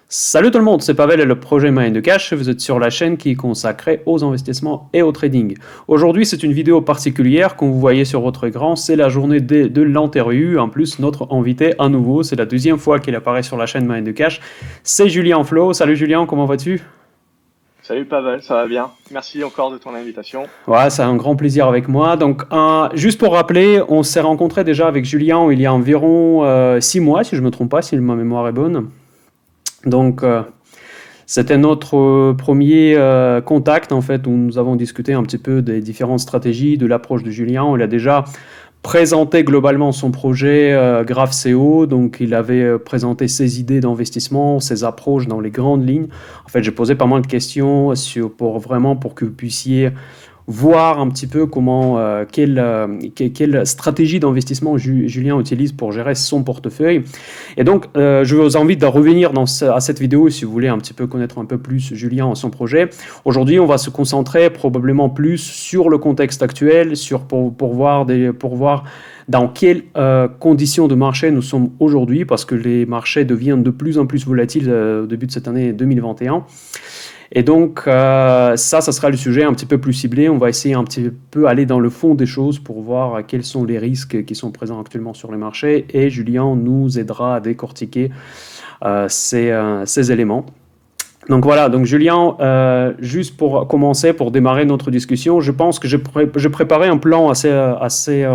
Salut tout le monde, c'est Pavel et le projet Mind de Cash. Vous êtes sur la chaîne qui est consacrée aux investissements et au trading. Aujourd'hui, c'est une vidéo particulière. Comme vous voyez sur votre écran, c'est la journée de l'interview. En plus, notre invité à nouveau, c'est la deuxième fois qu'il apparaît sur la chaîne Mind de Cash. C'est Julien Flo. Salut Julien, comment vas-tu? Salut Pavel, ça va bien? Merci encore de ton invitation. Ouais, c'est un grand plaisir avec moi. Donc, juste pour rappeler, on s'est rencontré déjà avec Julien il y a environ 6 mois, si je ne me trompe pas, si ma mémoire est bonne. Donc, c'était notre premier contact en fait où nous avons discuté un petit peu des différentes stratégies, de l'approche de Julien. Il a déjà présenté globalement son projet GraphCO, donc il avait présenté ses idées d'investissement, ses approches dans les grandes lignes. En fait, j'ai posé pas mal de questions pour que vous puissiez voir un petit peu quelle stratégie d'investissement Julien utilise pour gérer son portefeuille. Et donc, je vous invite à revenir à cette vidéo si vous voulez un petit peu connaître un peu plus Julien et son projet. Aujourd'hui, on va se concentrer probablement plus sur le contexte actuel, pour voir dans quelles conditions de marché nous sommes aujourd'hui, parce que les marchés deviennent de plus en plus volatiles au début de cette année 2021. Et donc, ça sera le sujet un petit peu plus ciblé. On va essayer un petit peu aller dans le fond des choses pour voir quels sont les risques qui sont présents actuellement sur les marchés. Et Julien nous aidera à décortiquer ces éléments. Donc voilà, donc Julien, juste pour commencer, pour démarrer notre discussion, je pense que j'ai préparé un plan assez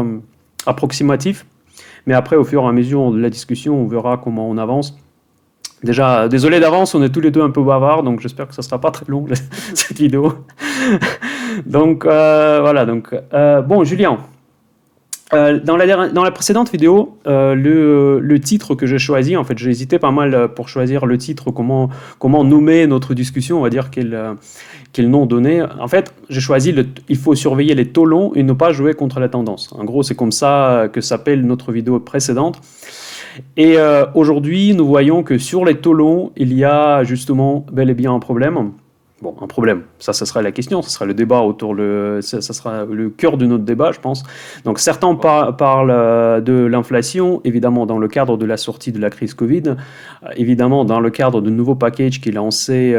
approximatif. Mais après, au fur et à mesure de la discussion, on verra comment on avance. Déjà, désolé d'avance, on est tous les deux un peu bavards, donc j'espère que ça sera pas très long cette vidéo. Donc voilà. Donc bon, Julien, dans la précédente vidéo, le titre que j'ai choisi, en fait, j'ai hésité pas mal pour choisir le titre, comment nommer notre discussion, on va dire quel nom donner. En fait, j'ai choisi il faut surveiller les taux longs et ne pas jouer contre la tendance. En gros, c'est comme ça que s'appelle notre vidéo précédente. Et aujourd'hui, nous voyons que sur les taux longs, il y a justement bel et bien un problème. Bon, un problème, ça sera la question, ça sera le débat ça sera le cœur de notre débat, je pense. Donc certains parlent de l'inflation, évidemment dans le cadre de la sortie de la crise Covid, évidemment dans le cadre de nouveaux packages qui est lancé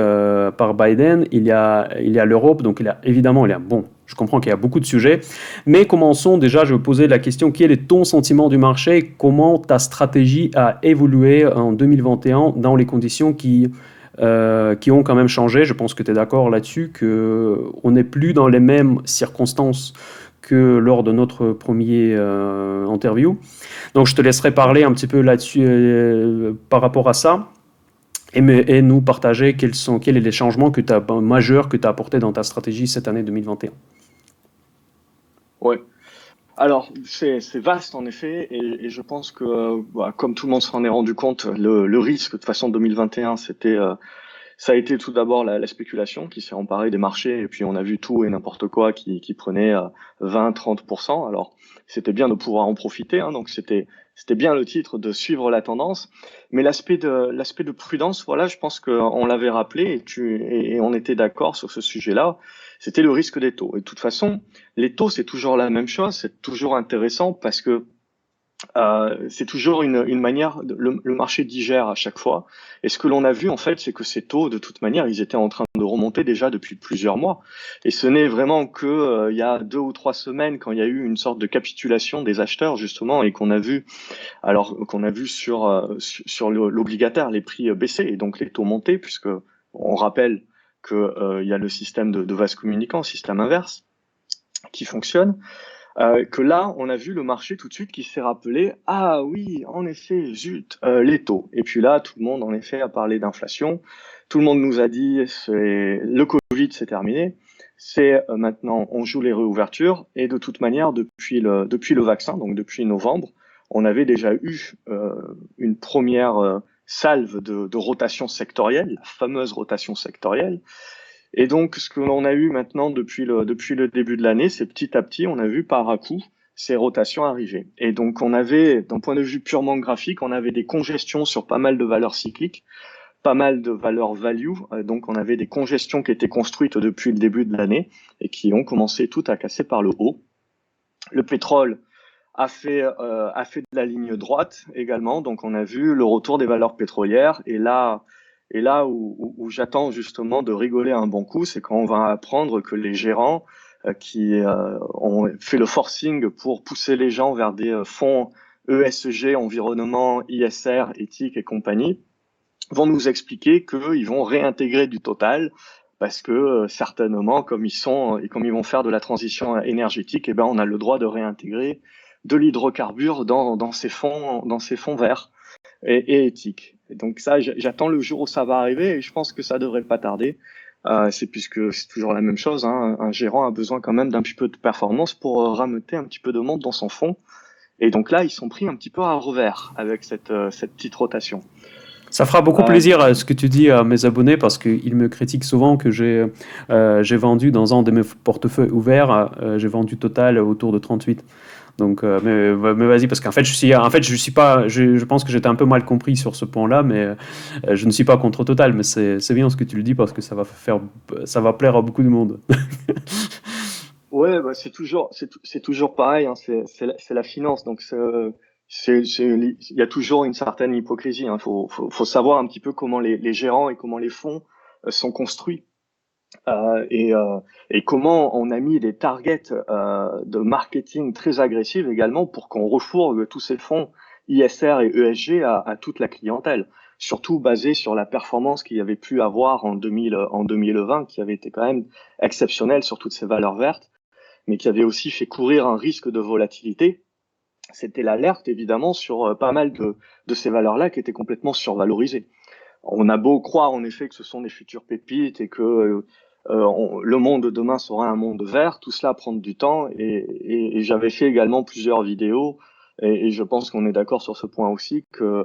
par Biden, il y a l'Europe, donc bon, je comprends qu'il y a beaucoup de sujets, mais commençons déjà, je vais poser la question, quel est ton sentiment du marché, comment ta stratégie a évolué en 2021 dans les conditions qui ont quand même changé. Je pense que tu es d'accord là-dessus, qu'on n'est plus dans les mêmes circonstances que lors de notre premier interview. Donc je te laisserai parler un petit peu là-dessus par rapport à ça et nous partager quels sont les changements majeurs que tu as apportés dans ta stratégie cette année 2021. Ouais. Alors, c'est vaste en effet, et je pense que, comme tout le monde s'en est rendu compte, le risque de toute façon 2021, ça a été tout d'abord la spéculation qui s'est emparée des marchés, et puis on a vu tout et n'importe quoi qui prenait 20-30%. Alors, c'était bien de pouvoir en profiter, hein, donc c'était bien le titre de suivre la tendance, mais l'aspect de prudence, voilà, je pense qu'on l'avait rappelé et on était d'accord sur ce sujet-là. C'était le risque des taux. Et de toute façon, les taux, c'est toujours la même chose, c'est toujours intéressant parce que c'est toujours une manière, le marché digère à chaque fois. Et ce que l'on a vu, en fait, c'est que ces taux, de toute manière, ils étaient en train de remonter déjà depuis plusieurs mois. Et ce n'est vraiment que il y a 2 ou 3 semaines, quand il y a eu une sorte de capitulation des acheteurs, justement, et qu'on a vu sur l'obligataire, les prix baisser et donc les taux monter, puisque on rappelle que il y a le système de vase communicant, système inverse, qui fonctionne. Que là, on a vu le marché tout de suite qui s'est rappelé, ah oui, en effet, zut, les taux. Et puis là, tout le monde, en effet, a parlé d'inflation. Tout le monde nous a dit, le Covid, c'est terminé. C'est maintenant, on joue les réouvertures. Et de toute manière, depuis le vaccin, donc depuis novembre, on avait déjà eu une première salve de rotation sectorielle, la fameuse rotation sectorielle. Et donc, ce que l'on a eu maintenant depuis le début de l'année, c'est petit à petit, on a vu par à coup ces rotations arriver. Et donc, on avait, d'un point de vue purement graphique, on avait des congestions sur pas mal de valeurs cycliques, pas mal de valeurs value. Donc, on avait des congestions qui étaient construites depuis le début de l'année et qui ont commencé toutes à casser par le haut. Le pétrole a fait de la ligne droite également. Donc, on a vu le retour des valeurs pétrolières. Et là, Et là où j'attends justement de rigoler un bon coup, c'est quand on va apprendre que les gérants qui ont fait le forcing pour pousser les gens vers des fonds ESG, environnement, ISR, éthique et compagnie, vont nous expliquer qu'ils vont réintégrer du total parce que certainement, comme ils sont et comme ils vont faire de la transition énergétique, eh ben, on a le droit de réintégrer de l'hydrocarbure dans ces fonds verts et éthiques. Et donc ça, j'attends le jour où ça va arriver et je pense que ça devrait pas tarder. C'est puisque c'est toujours la même chose, hein, un gérant a besoin quand même d'un petit peu de performance pour rameuter un petit peu de monde dans son fonds. Et donc là, ils sont pris un petit peu à revers avec cette petite rotation. Ça fera beaucoup Euh, plaisir ce que tu dis à mes abonnés parce qu'ils me critiquent souvent que j'ai vendu dans un de mes portefeuilles ouverts, j'ai vendu total autour de 38. Donc, mais vas-y, parce qu'en fait, je suis pas, je pense que j'étais un peu mal compris sur ce point-là, mais je ne suis pas contre Total, mais c'est bien ce que tu le dis parce que ça va plaire à beaucoup de monde. Ouais, bah c'est toujours pareil, hein, c'est la finance, donc il y a toujours une certaine hypocrisie. Hein. Faut savoir un petit peu comment les gérants et comment les fonds sont construits euh, et, euh, et comment on a mis des targets de marketing très agressifs également pour qu'on refourgue tous ces fonds ISR et ESG à toute la clientèle. Surtout basé sur la performance qu'il y avait pu avoir en 2020, qui avait été quand même exceptionnelle sur toutes ces valeurs vertes, mais qui avait aussi fait courir un risque de volatilité. C'était l'alerte, évidemment, sur pas mal de ces valeurs-là qui étaient complètement survalorisées. On a beau croire, en effet, que ce sont des futures pépites et que le monde de demain sera un monde vert, tout cela prend du temps. Et j'avais fait également plusieurs vidéos et je pense qu'on est d'accord sur ce point aussi que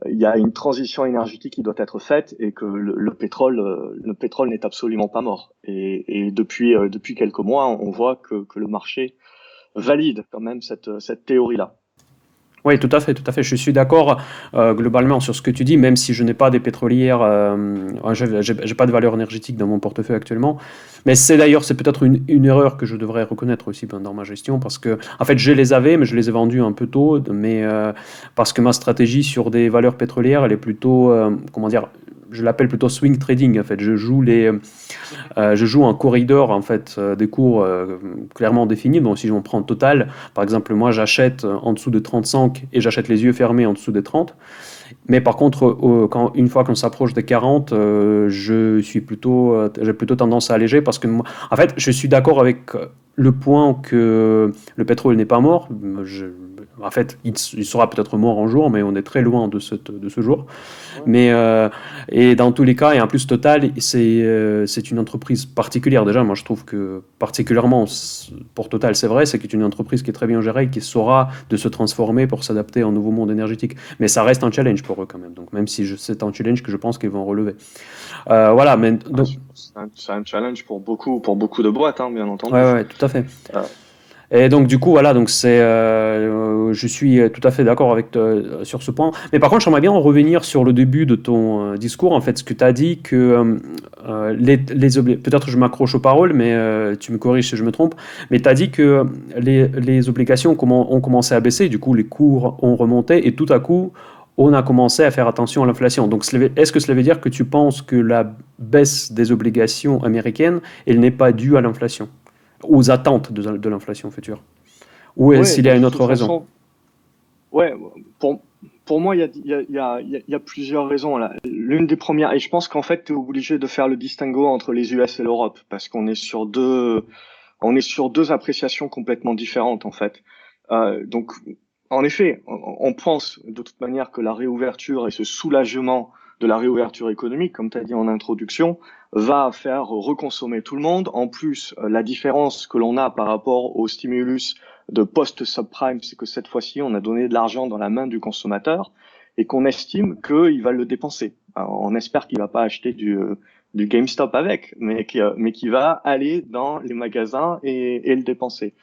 il y a une transition énergétique qui doit être faite et que le pétrole n'est absolument pas mort. Et depuis quelques mois, on voit que le marché valide quand même cette théorie-là. Oui, tout à fait, tout à fait. Je suis d'accord globalement sur ce que tu dis, même si je n'ai pas des pétrolières, j'ai pas de valeur énergétique dans mon portefeuille actuellement. Mais c'est peut-être une erreur que je devrais reconnaître aussi dans ma gestion, parce que en fait, je les avais, mais je les ai vendus un peu tôt, mais parce que ma stratégie sur des valeurs pétrolières, elle est plutôt, comment dire, je l'appelle plutôt swing trading. En fait, je joue un corridor en fait des cours clairement définis. Donc si on prend Total, par exemple, moi j'achète en dessous de 35 et j'achète les yeux fermés en dessous des 30. Mais par contre, une fois qu'on s'approche des 40, j'ai plutôt tendance à alléger parce que, en fait, je suis d'accord avec le point que le pétrole n'est pas mort. En fait, il sera peut-être mort un jour, mais on est très loin de ce jour. Ouais. Mais et dans tous les cas, et en plus Total, c'est une entreprise particulière. Déjà, moi je trouve que particulièrement pour Total, c'est vrai, c'est une entreprise qui est très bien gérée, qui saura de se transformer pour s'adapter à un nouveau monde énergétique. Mais ça reste un challenge pour eux quand même. Donc même si c'est un challenge que je pense qu'ils vont relever. Voilà, mais donc C'est un challenge pour beaucoup de boîtes, hein, bien ouais, entendu. ouais, tout à fait. Euh, Et donc du coup voilà, donc je suis tout à fait d'accord avec toi sur ce point. Mais par contre, j'aimerais bien en revenir sur le début de ton discours. En fait, ce que tu as dit que peut-être je m'accroche aux paroles, mais tu me corriges si je me trompe. Mais tu as dit que les obligations ont commencé à baisser, du coup les cours ont remonté et tout à coup on a commencé à faire attention à l'inflation. Donc est-ce que cela veut dire que tu penses que la baisse des obligations américaines, elle n'est pas due à l'inflation? Aux attentes de l'inflation future? Ou ouais, s'il y de a une toute autre raison? façon, ouais, pour moi, il y a plusieurs raisons là. L'une des premières, et je pense qu'en fait, tu es obligé de faire le distinguo entre les US et l'Europe, parce on est sur deux appréciations complètement différentes en fait. Donc, en effet, on pense de toute manière que la réouverture et ce soulagement de la réouverture économique, comme tu as dit en introduction, va faire reconsommer tout le monde. En plus, la différence que l'on a par rapport au stimulus de post-subprime, c'est que cette fois-ci, on a donné de l'argent dans la main du consommateur et qu'on estime qu'il va le dépenser. Alors, on espère qu'il va pas acheter du GameStop avec, mais qui va aller dans les magasins et le dépenser.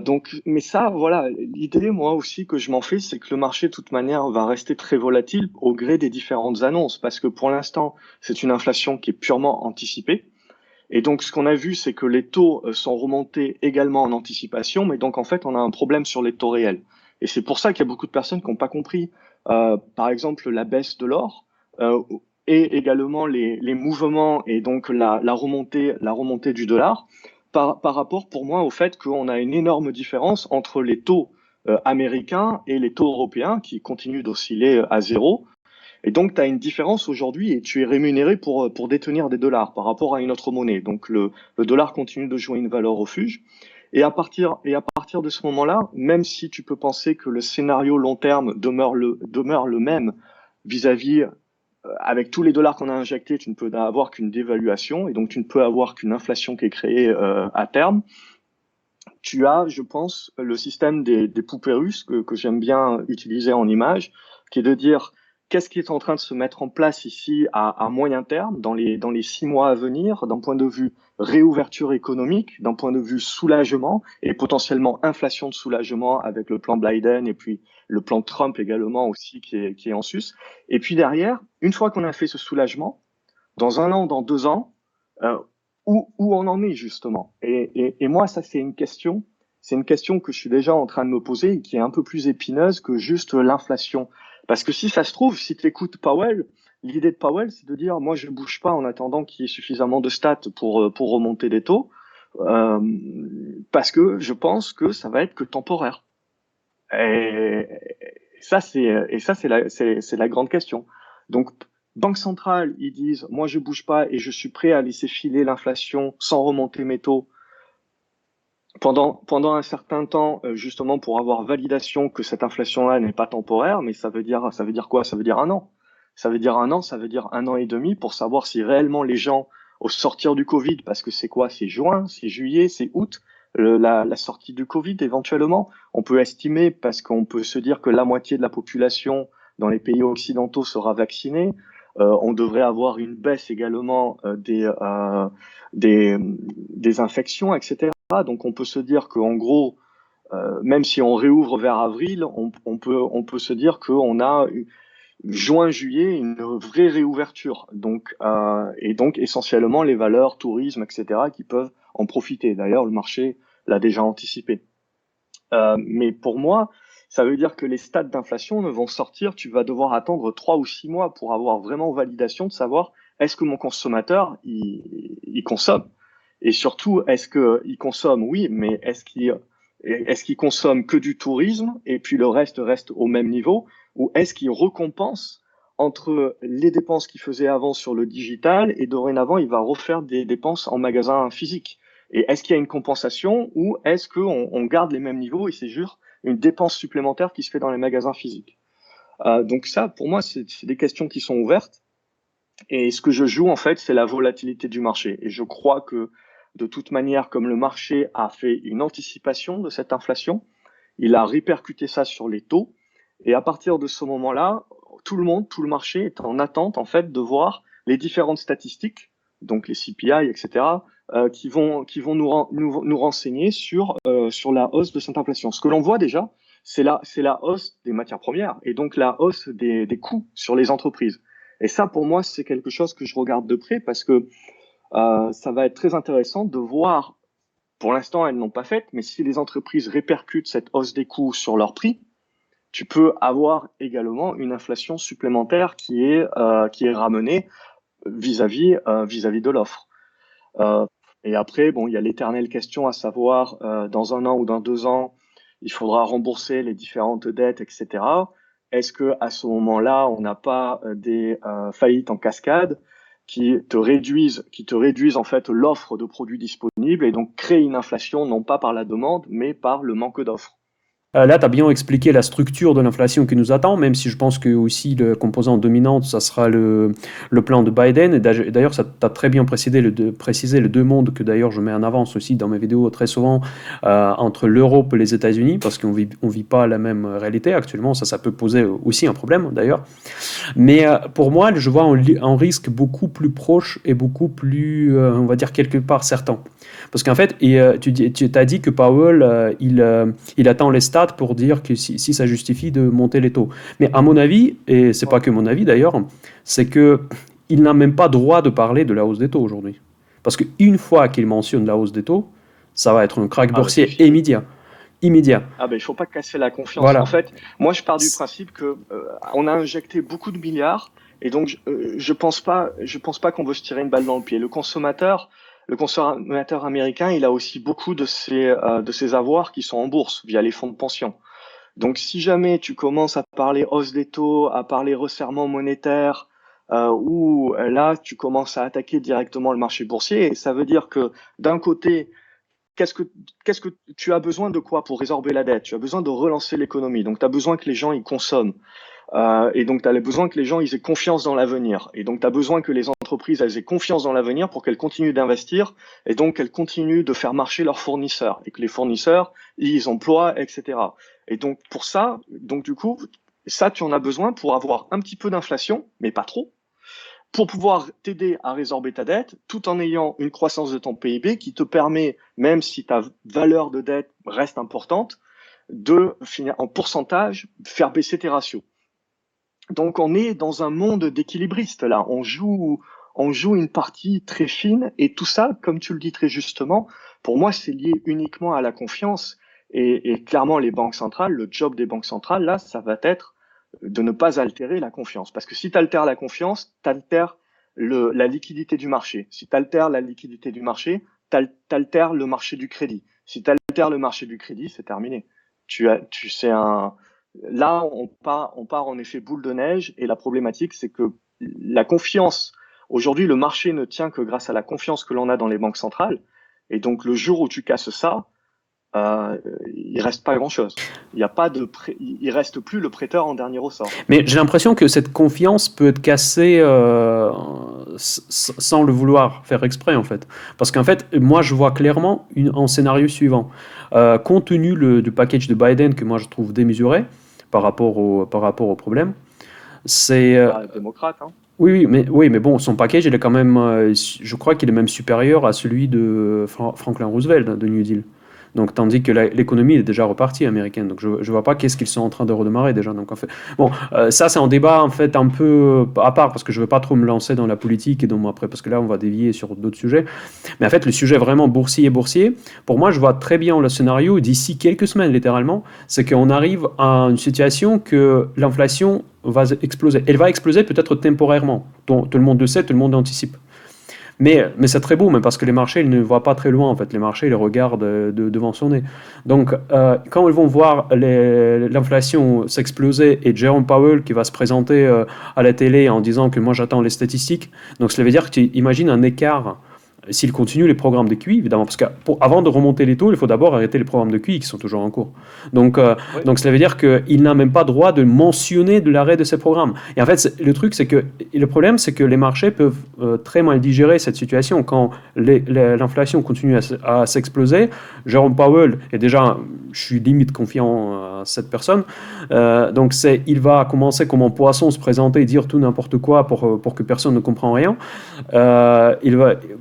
Donc, mais ça, voilà, l'idée, moi aussi, que je m'en fais, c'est que le marché, de toute manière, va rester très volatile au gré des différentes annonces, parce que pour l'instant, c'est une inflation qui est purement anticipée. Et donc, ce qu'on a vu, c'est que les taux sont remontés également en anticipation, mais donc, en fait, on a un problème sur les taux réels. Et c'est pour ça qu'il y a beaucoup de personnes qui n'ont pas compris, par exemple, la baisse de l'or. et également les mouvements et donc la remontée du dollar par rapport pour moi au fait qu'on a une énorme différence entre les taux américains et les taux européens qui continuent d'osciller à zéro. Et donc, tu as une différence aujourd'hui et tu es rémunéré pour détenir des dollars par rapport à une autre monnaie. Donc, le dollar continue de jouer une valeur refuge. Et à partir de ce moment-là, même si tu peux penser que le scénario long terme demeure le même vis-à-vis, avec tous les dollars qu'on a injectés, tu ne peux avoir qu'une dévaluation et donc tu ne peux avoir qu'une inflation qui est créée à terme. Tu as, je pense, le système des poupées russes que j'aime bien utiliser en image, qui est de dire qu'est-ce qui est en train de se mettre en place ici à moyen terme, dans les 6 mois à venir, d'un point de vue réouverture économique, d'un point de vue soulagement et potentiellement inflation de soulagement avec le plan Biden et puis le plan Trump également aussi qui est en sus. Et puis derrière, une fois qu'on a fait ce soulagement, dans 1 an, dans 2 ans, euh, où on en est justement. Et moi, ça c'est une question que je suis déjà en train de me poser et qui est un peu plus épineuse que juste l'inflation. Parce que si ça se trouve, si tu écoutes Powell, l'idée de Powell, c'est de dire, moi, je bouge pas en attendant qu'il y ait suffisamment de stats pour remonter des taux, euh, parce que je pense que ça va être que temporaire. Et ça, c'est la grande question. Donc, Banque centrale, ils disent, moi, je bouge pas et je suis prêt à laisser filer l'inflation sans remonter mes taux pendant un certain temps, justement pour avoir validation que cette inflation-là n'est pas temporaire, mais ça veut dire quoi? Ça veut dire 1 an. Ça veut dire 1 an, ça veut dire 1 an et demi pour savoir si réellement les gens, au sortir du Covid, parce que c'est quoi? C'est juin, c'est juillet, c'est août, la sortie du Covid éventuellement. On peut estimer, parce qu'on peut se dire que la moitié de la population dans les pays occidentaux sera vaccinée. On devrait avoir une baisse également des infections, etc. Donc on peut se dire qu'en gros, même si on réouvre vers avril, on peut se dire qu'on a juin-juillet une vraie réouverture. Et donc essentiellement les valeurs, tourisme, etc. qui peuvent en profiter. D'ailleurs, le marché l'a déjà anticipé. Mais pour moi, ça veut dire que les stats d'inflation ne vont sortir. Tu vas devoir attendre 3 ou 6 mois pour avoir vraiment validation de savoir est-ce que mon consommateur il consomme. Et surtout, est-ce qu'il consomme? Oui, mais est-ce qu'il consomme que du tourisme et puis le reste au même niveau? Ou est-ce qu'il récompense entre les dépenses qu'il faisait avant sur le digital et dorénavant, il va refaire des dépenses en magasin physique? Et est-ce qu'il y a une compensation ou est-ce qu'on garde les mêmes niveaux et c'est juste une dépense supplémentaire qui se fait dans les magasins physiques? Donc ça, pour moi, c'est des questions qui sont ouvertes. Et ce que je joue, en fait, c'est la volatilité du marché. Et je crois que de toute manière, comme le marché a fait une anticipation de cette inflation, il a répercuté ça sur les taux. Et à partir de ce moment-là, tout le marché est en attente, en fait, de voir les différentes statistiques, donc les CPI, etc., qui vont nous renseigner sur la hausse de cette inflation. Ce que l'on voit déjà, c'est la hausse des matières premières et donc la hausse des coûts sur les entreprises. Et ça, pour moi, c'est quelque chose que je regarde de près parce que ça va être très intéressant de voir, pour l'instant, elles n'ont pas fait, mais si les entreprises répercutent cette hausse des coûts sur leurs prix, tu peux avoir également une inflation supplémentaire qui est ramenée vis-à-vis de l'offre. Euh, et après, bon, il y a l'éternelle question à savoir, dans 1 an ou dans 2 ans, il faudra rembourser les différentes dettes, etc. Est-ce que à ce moment-là, on n'a pas des faillites en cascade qui te réduisent en fait l'offre de produits disponibles et donc créer une inflation non pas par la demande, mais par le manque d'offre? Là, tu as bien expliqué la structure de l'inflation qui nous attend, même si je pense que aussi le composant dominante, ça sera le plan de Biden. Et d'ailleurs, ça t'a très bien précisé les deux mondes que d'ailleurs je mets en avance aussi dans mes vidéos très souvent entre l'Europe et les États-Unis, parce qu'on vit pas la même réalité actuellement. Ça peut poser aussi un problème d'ailleurs. Mais pour moi, je vois un risque beaucoup plus proche et beaucoup plus, on va dire, quelque part certain. Parce qu'en fait, tu as dit que Powell, il attend les stats pour dire que si ça justifie de monter les taux. Mais à mon avis, et c'est pas que mon avis d'ailleurs, c'est que il n'a même pas droit de parler de la hausse des taux aujourd'hui. Parce qu'une fois qu'il mentionne la hausse des taux, ça va être un crack Ah bah c'est boursier fini. immédiat. Immédiat. Ah ben il faut pas casser la confiance. En Voilà. fait, moi je pars du principe que on a injecté beaucoup de milliards Et donc, je pense pas qu'on veut se tirer une balle dans le pied. Le consommateur américain, il a aussi beaucoup de ses avoirs qui sont en bourse via les fonds de pension. Donc, si jamais tu commences à parler hausse des taux, à parler resserrement monétaire, ou là, tu commences à attaquer directement le marché boursier, et ça veut dire que d'un côté, qu'est-ce que, qu'est-ce que tu as besoin de quoi pour résorber la dette? Tu as besoin de relancer l'économie. Donc, tu as besoin que les gens y consomment. Et donc, tu as besoin que les gens ils aient confiance dans l'avenir. Et donc, tu as besoin que les entreprises elles aient confiance dans l'avenir pour qu'elles continuent d'investir et donc qu'elles continuent de faire marcher leurs fournisseurs et que les fournisseurs ils emploient, etc. Et donc, pour ça, donc du coup, ça, tu en as besoin pour avoir un petit peu d'inflation, mais pas trop, pour pouvoir t'aider à résorber ta dette tout en ayant une croissance de ton PIB qui te permet, même si ta valeur de dette reste importante, de finir en pourcentage, faire baisser tes ratios. Donc on est dans un monde d'équilibristes là. On joue une partie très fine et tout ça, comme tu le dis très justement, pour moi c'est lié uniquement à la confiance et clairement les banques centrales, le job des banques centrales là, ça va être de ne pas altérer la confiance. Parce que si tu altères la confiance, tu altères la liquidité du marché. Si tu altères la liquidité du marché, tu altères le marché du crédit. Si tu altères le marché du crédit, c'est terminé. C'est un, là, on part en effet boule de neige et la problématique, c'est que la confiance, aujourd'hui, le marché ne tient que grâce à la confiance que l'on a dans les banques centrales. Et donc, le jour où tu casses ça, il reste pas grand-chose. Il y a pas de il reste plus le prêteur en dernier ressort. Mais j'ai l'impression que cette confiance peut être cassée sans le vouloir faire exprès, en fait. Parce qu'en fait, moi, je vois clairement un scénario suivant. Compte tenu du package de Biden que moi je trouve démesuré par rapport au problème, c'est Bah, démocrate, hein. oui, mais bon, son package, il est quand même, je crois qu'il est même supérieur à celui de Franklin Roosevelt, de New Deal. Donc, tandis que l'économie est déjà repartie américaine. Donc, je ne vois pas qu'est-ce qu'ils sont en train de redémarrer déjà. Donc, en fait, bon, ça, c'est un débat en fait un peu à part parce que je ne veux pas trop me lancer dans la politique et donc après, parce que là, on va dévier sur d'autres sujets. Mais en fait, le sujet vraiment boursier, pour moi, je vois très bien le scénario d'ici quelques semaines, littéralement, c'est qu'on arrive à une situation que l'inflation va exploser. Elle va exploser peut-être temporairement. Tout le monde le sait, tout le monde anticipe. Mais c'est très beau, même parce que les marchés ils ne voient pas très loin. En fait, les marchés ils les regardent devant son nez. Donc, quand ils vont voir l'inflation s'exploser et Jerome Powell qui va se présenter à la télé en disant que moi j'attends les statistiques, donc cela veut dire que tu imagines un écart s'il continue les programmes de QE, évidemment, parce qu'avant de remonter les taux, il faut d'abord arrêter les programmes de QE qui sont toujours en cours. Donc, Oui. donc cela veut dire qu'il n'a même pas droit de mentionner de l'arrêt de ces programmes. Et en fait, le truc, c'est que le problème, c'est que les marchés peuvent très mal digérer cette situation quand l'inflation continue à s'exploser. Jérôme Powell est déjà, je suis limite confiant à cette personne, donc il va commencer comme un poisson se présenter et dire tout n'importe quoi pour que personne ne comprenne rien.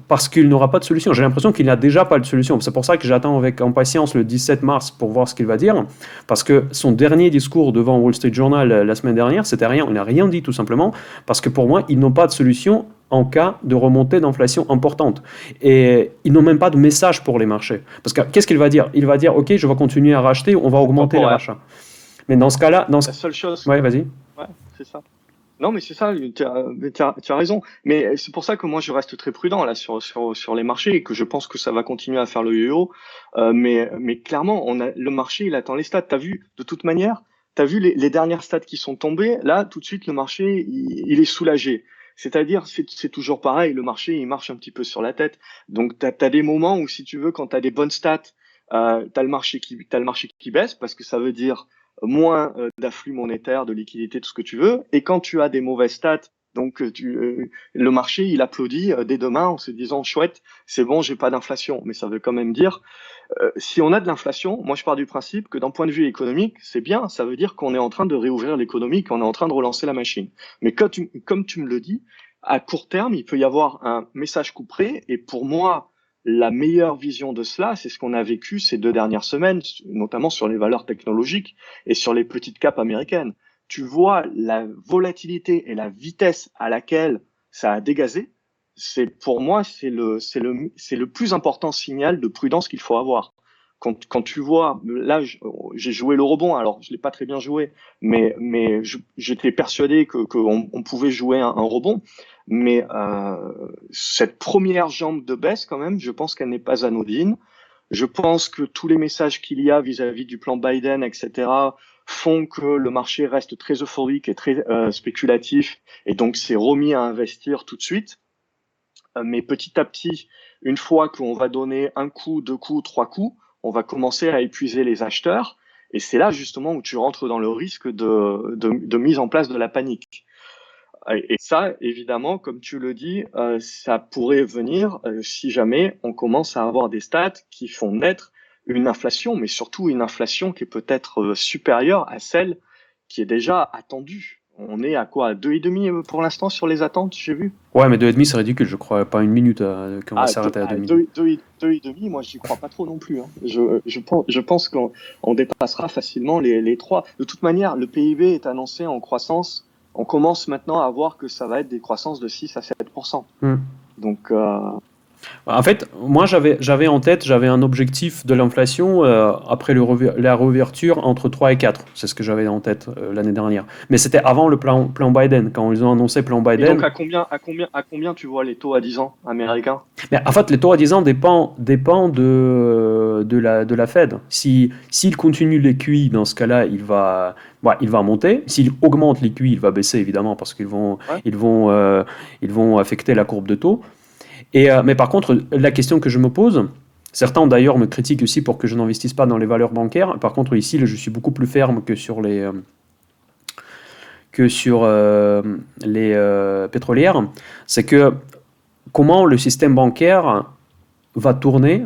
Parce qu'il n'aura pas de solution. J'ai l'impression qu'il n'a déjà pas de solution. C'est pour ça que j'attends avec impatience le 17 mars pour voir ce qu'il va dire. Parce que son dernier discours devant Wall Street Journal la semaine dernière, c'était rien. Il n'a rien dit tout simplement. Parce que pour moi, ils n'ont pas de solution en cas de remontée d'inflation importante. Et ils n'ont même pas de message pour les marchés. Parce que qu'est-ce qu'il va dire? Il va dire, OK, je vais continuer à racheter, on va augmenter les rachats. Mais dans ce cas-là... La seule chose... Ouais, vas-y. Ouais, c'est ça. Non, mais c'est ça, tu as raison. Mais c'est pour ça que moi, je reste très prudent là sur les marchés et que je pense que ça va continuer à faire le yo-yo. Mais clairement, le marché, il attend les stats. T'as vu, de toute manière, t'as vu les dernières stats qui sont tombées. Là, tout de suite, le marché, il est soulagé. C'est-à-dire, c'est toujours pareil, le marché, il marche un petit peu sur la tête. Donc, t'as des moments où, si tu veux, quand t'as des bonnes stats, t'as le marché qui baisse parce que ça veut dire moins d'afflux monétaire, de liquidité, tout ce que tu veux. Et quand tu as des mauvaises stats, donc le marché, il applaudit dès demain en se disant chouette, c'est bon, j'ai pas d'inflation. Mais ça veut quand même dire, si on a de l'inflation, moi je pars du principe que d'un point de vue économique, c'est bien. Ça veut dire qu'on est en train de réouvrir l'économie, qu'on est en train de relancer la machine. Mais comme tu me le dis, à court terme, il peut y avoir un message couperet. Et pour moi, la meilleure vision de cela, c'est ce qu'on a vécu ces 2 dernières semaines, notamment sur les valeurs technologiques et sur les petites capes américaines. Tu vois la volatilité et la vitesse à laquelle ça a dégazé. Pour moi, c'est le plus important signal de prudence qu'il faut avoir. quand tu vois, là, j'ai joué le rebond, alors je l'ai pas très bien joué, mais j'étais persuadé qu'on pouvait jouer un rebond. Mais cette première jambe de baisse, quand même, je pense qu'elle n'est pas anodine. Je pense que tous les messages qu'il y a vis-à-vis du plan Biden, etc., font que le marché reste très euphorique et très spéculatif, et donc c'est remis à investir tout de suite. Mais petit à petit, une fois qu'on va donner un coup, deux coups, trois coups, on va commencer à épuiser les acheteurs. Et c'est là justement où tu rentres dans le risque de mise en place de la panique. Et ça, évidemment, comme tu le dis, ça pourrait venir si jamais on commence à avoir des stats qui font naître une inflation, mais surtout une inflation qui est peut-être supérieure à celle qui est déjà attendue. On est à quoi? 2,5 pour l'instant sur les attentes, j'ai vu. Ouais, mais 2,5 c'est ridicule, je crois. Pas une minute qu'on va s'arrêter à 2 minutes. 2,5, moi, j'y crois pas trop non plus. Hein. Je pense qu'on dépassera facilement les 3. De toute manière, le PIB est annoncé en croissance. On commence maintenant à voir que ça va être des croissances de 6 à 7%. Donc, en fait, moi j'avais en tête, j'avais un objectif de l'inflation après la réouverture entre 3 et 4. C'est ce que j'avais en tête l'année dernière. Mais c'était avant le plan Biden, quand ils ont annoncé plan Biden. Et donc à combien tu vois les taux à 10 ans américains? Mais en fait, les taux à 10 ans dépendent de la Fed. S'il continue les QI, dans ce cas-là, il va monter. S'il augmente les QI, il va baisser évidemment parce qu'ils vont affecter la courbe de taux. Mais par contre, la question que je me pose, certains d'ailleurs me critiquent aussi pour que je n'investisse pas dans les valeurs bancaires. Par contre, ici, je suis beaucoup plus ferme que sur les pétrolières. C'est que comment le système bancaire va tourner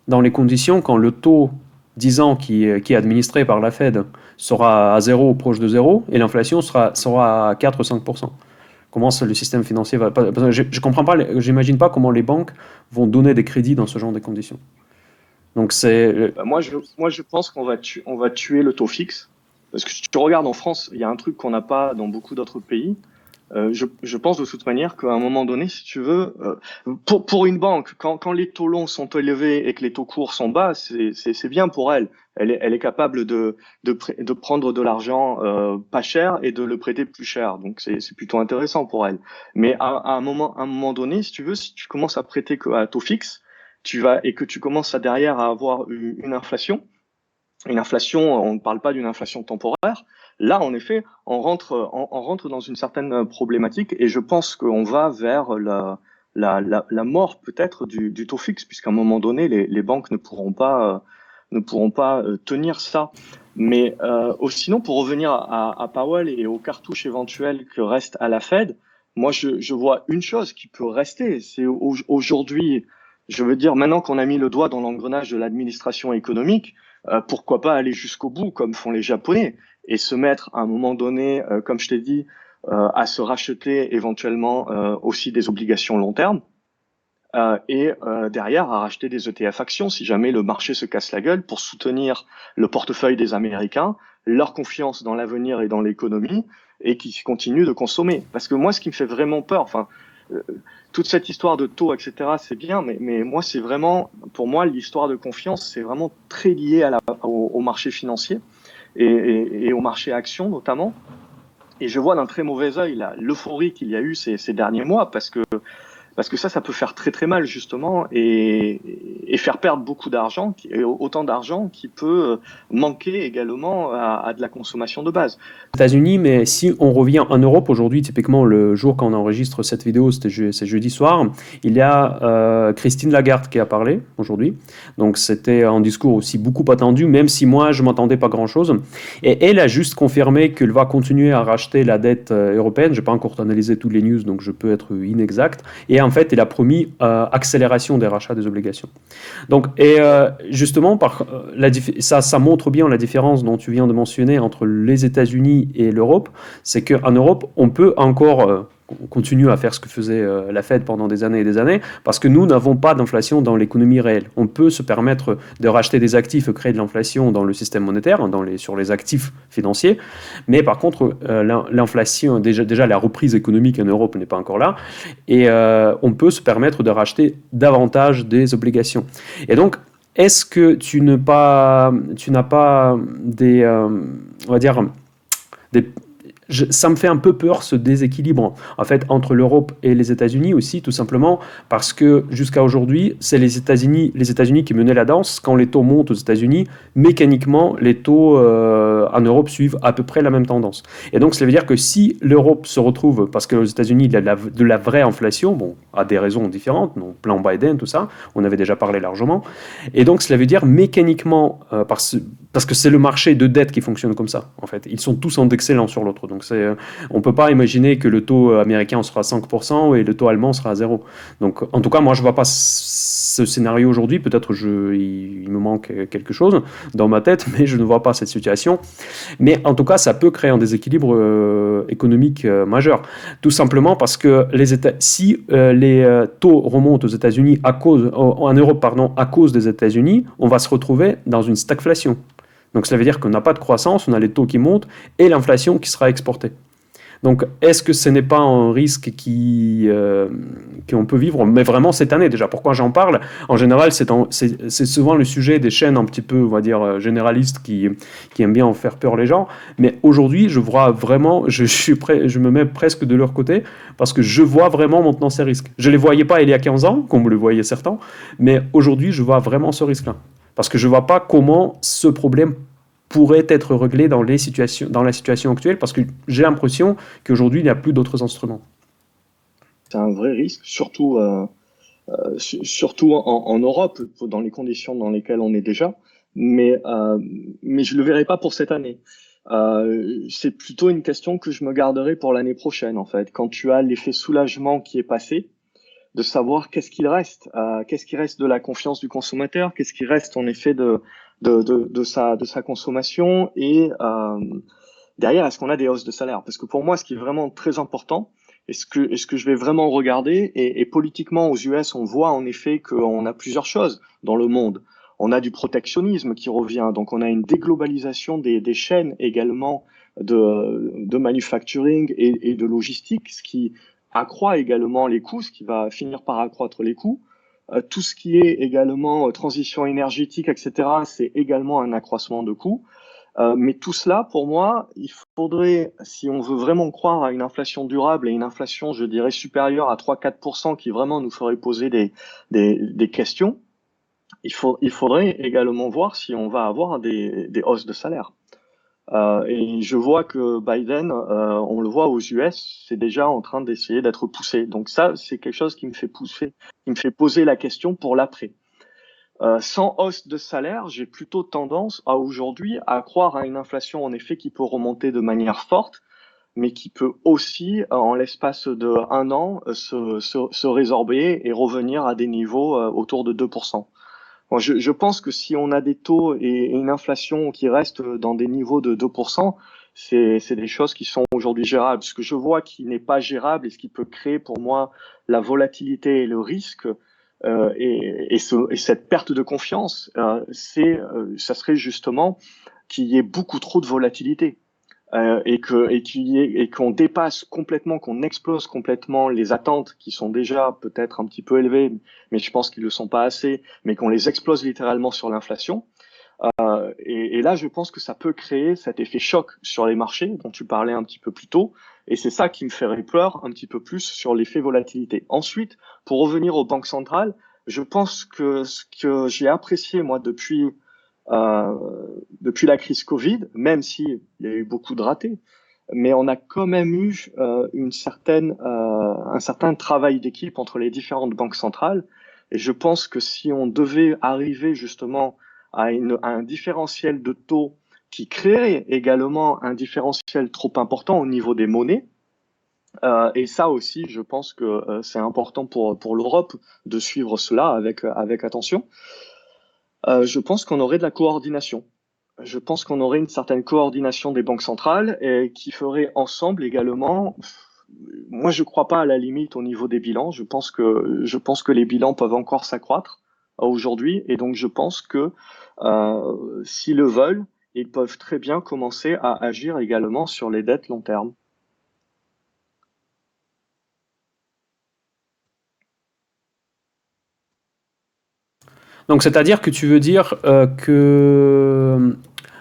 dans les conditions quand le taux 10 ans qui est administré par la Fed sera à 0 ou proche de 0 et l'inflation sera à 4 ou 5%. Comment le système financier va... Je comprends pas, j'imagine pas comment les banques vont donner des crédits dans ce genre de conditions. Donc c'est... Moi, je pense qu'on va tuer le taux fixe. Parce que si tu regardes en France, il y a un truc qu'on n'a pas dans beaucoup d'autres pays. Je pense de toute manière qu'à un moment donné, si tu veux, pour une banque, quand les taux longs sont élevés et que les taux courts sont bas, c'est bien pour elle. Elle est capable de prendre de l'argent pas cher et de le prêter plus cher. Donc c'est plutôt intéressant pour elle. Mais à un moment donné, si tu veux, si tu commences à prêter à taux fixe, et que tu commences derrière à avoir une inflation, on ne parle pas d'une inflation temporaire. Là, en effet, on rentre dans une certaine problématique et je pense qu'on va vers la mort peut-être du taux fixe, puisqu'à un moment donné, les banques ne pourront pas tenir ça. Mais sinon, pour revenir à Powell et aux cartouches éventuelles que reste à la Fed, moi, je vois une chose qui peut rester. C'est aujourd'hui, je veux dire, maintenant qu'on a mis le doigt dans l'engrenage de l'administration économique, pourquoi pas aller jusqu'au bout comme font les Japonais et se mettre à un moment donné, comme je t'ai dit, à se racheter éventuellement aussi des obligations long terme et derrière à racheter des ETF actions si jamais le marché se casse la gueule pour soutenir le portefeuille des Américains, leur confiance dans l'avenir et dans l'économie et qui continuent de consommer. Parce que moi, ce qui me fait vraiment peur, toute cette histoire de taux, etc., c'est bien, mais moi, c'est vraiment, pour moi, l'histoire de confiance, c'est vraiment très lié au marché financier et au marché actions notamment. Et je vois d'un très mauvais œil l'euphorie qu'il y a eu ces derniers mois parce que ça peut faire très très mal justement et faire perdre beaucoup d'argent, autant d'argent qui peut manquer également à de la consommation de base. États-Unis, mais si on revient en Europe aujourd'hui, typiquement le jour quand on enregistre cette vidéo, c'est jeudi soir, il y a Christine Lagarde qui a parlé aujourd'hui. Donc c'était un discours aussi beaucoup attendu, même si moi je m'attendais pas grand-chose. Et elle a juste confirmé qu'elle va continuer à racheter la dette européenne. J'ai pas encore analysé toutes les news, donc je peux être inexact. Et en fait, il a promis accélération des rachats des obligations. Donc, justement, ça montre bien la différence dont tu viens de mentionner entre les États-Unis et l'Europe. C'est qu'en Europe, on peut encore continuer à faire ce que faisait la Fed pendant des années et des années, parce que nous n'avons pas d'inflation dans l'économie réelle. On peut se permettre de racheter des actifs et créer de l'inflation dans le système monétaire, sur les actifs financiers, mais par contre, l'inflation, déjà la reprise économique en Europe n'est pas encore là, et on peut se permettre de racheter davantage des obligations. Et donc, est-ce que tu n'as pas des, on va dire, des, ça me fait un peu peur ce déséquilibre en fait entre l'Europe et les États-Unis aussi, tout simplement parce que jusqu'à aujourd'hui, c'est les États-Unis qui menaient la danse. Quand les taux montent aux États-Unis, mécaniquement, les taux en Europe suivent à peu près la même tendance. Et donc, cela veut dire que si l'Europe se retrouve, parce qu'aux États-Unis, il y a de la vraie inflation, bon, à des raisons différentes, donc plan Biden, tout ça, on avait déjà parlé largement, et donc cela veut dire mécaniquement, parce que c'est le marché de dette qui fonctionne comme ça, en fait. Ils sont tous indexés l'un sur l'autre. Donc on ne peut pas imaginer que le taux américain sera à 5% et le taux allemand sera à 0. Donc en tout cas, moi, je ne vois pas ce scénario aujourd'hui. Peut-être il me manque quelque chose dans ma tête, mais je ne vois pas cette situation. Mais en tout cas, ça peut créer un déséquilibre économique majeur. Tout simplement parce que si les taux remontent aux États-Unis en Europe, pardon, à cause des États-Unis, on va se retrouver dans une stagflation. Donc ça veut dire qu'on n'a pas de croissance, on a les taux qui montent et l'inflation qui sera exportée. Donc, est-ce que ce n'est pas un risque qu'on peut vivre, mais vraiment cette année déjà? Pourquoi j'en parle? En général, c'est souvent le sujet des chaînes un petit peu, on va dire, généralistes qui aiment bien en faire peur les gens. Mais aujourd'hui, je vois vraiment, je me mets presque de leur côté parce que je vois vraiment maintenant ces risques. Je ne les voyais pas il y a 15 ans, comme le voyaient certains, mais aujourd'hui, je vois vraiment ce risque-là. Parce que je ne vois pas comment ce problème pourrait être réglé dans la situation actuelle, parce que j'ai l'impression qu'aujourd'hui, il n'y a plus d'autres instruments. C'est un vrai risque, surtout en Europe, dans les conditions dans lesquelles on est déjà, mais je le verrai pas pour cette année. C'est plutôt une question que je me garderai pour l'année prochaine, en fait, quand tu as l'effet soulagement qui est passé, de savoir qu'est-ce qui reste de la confiance du consommateur, qu'est-ce qui reste en effet de sa consommation et derrière, est-ce qu'on a des hausses de salaire? Parce que pour moi, ce qui est vraiment très important, est-ce que je vais vraiment regarder, et politiquement aux US, on voit en effet qu'on a plusieurs choses dans le monde. On a du protectionnisme qui revient, donc on a une déglobalisation des chaînes également de manufacturing et de logistique, ce qui accroît également les coûts, ce qui va finir par accroître les coûts. Tout ce qui est également transition énergétique, etc., c'est également un accroissement de coûts. Mais tout cela, pour moi, il faudrait, si on veut vraiment croire à une inflation durable et une inflation, je dirais, supérieure à 3-4% qui vraiment nous ferait poser des questions, il faudrait également voir si on va avoir des hausses de salaire. Et je vois que Biden, on le voit aux US, c'est déjà en train d'essayer d'être poussé. Donc ça, c'est quelque chose qui me fait poser la question pour l'après. Sans hausse de salaire, j'ai plutôt tendance à aujourd'hui à croire à une inflation en effet qui peut remonter de manière forte, mais qui peut aussi, en l'espace de un an, se résorber et revenir à des niveaux autour de 2%. Bon, je pense que si on a des taux et une inflation qui reste dans des niveaux de 2%, c'est des choses qui sont aujourd'hui gérables. Ce que je vois qui n'est pas gérable et ce qui peut créer pour moi la volatilité et le risque et cette perte de confiance, ça serait justement qu'il y ait beaucoup trop de volatilité et qu'on dépasse complètement, qu'on explose complètement les attentes qui sont déjà peut-être un petit peu élevées, mais je pense qu'ils ne le sont pas assez, mais qu'on les explose littéralement sur l'inflation. Et là, je pense que ça peut créer cet effet choc sur les marchés dont tu parlais un petit peu plus tôt. Et c'est ça qui me ferait peur un petit peu plus sur l'effet volatilité. Ensuite, pour revenir aux banques centrales, je pense que ce que j'ai apprécié, moi, depuis la crise Covid, même s'il y a eu beaucoup de ratés, mais on a quand même eu un certain travail d'équipe entre les différentes banques centrales. Et je pense que si on devait arriver justement à un différentiel de taux qui créerait également un différentiel trop important au niveau des monnaies, et ça aussi, je pense que c'est important pour l'Europe de suivre cela avec attention. Je pense qu'on aurait de la coordination. Je pense qu'on aurait une certaine coordination des banques centrales et qui ferait ensemble également. Moi, je ne crois pas à la limite au niveau des bilans. Je pense que les bilans peuvent encore s'accroître aujourd'hui, et donc je pense que s'ils le veulent, ils peuvent très bien commencer à agir également sur les dettes long terme. Donc, c'est-à-dire que tu veux dire que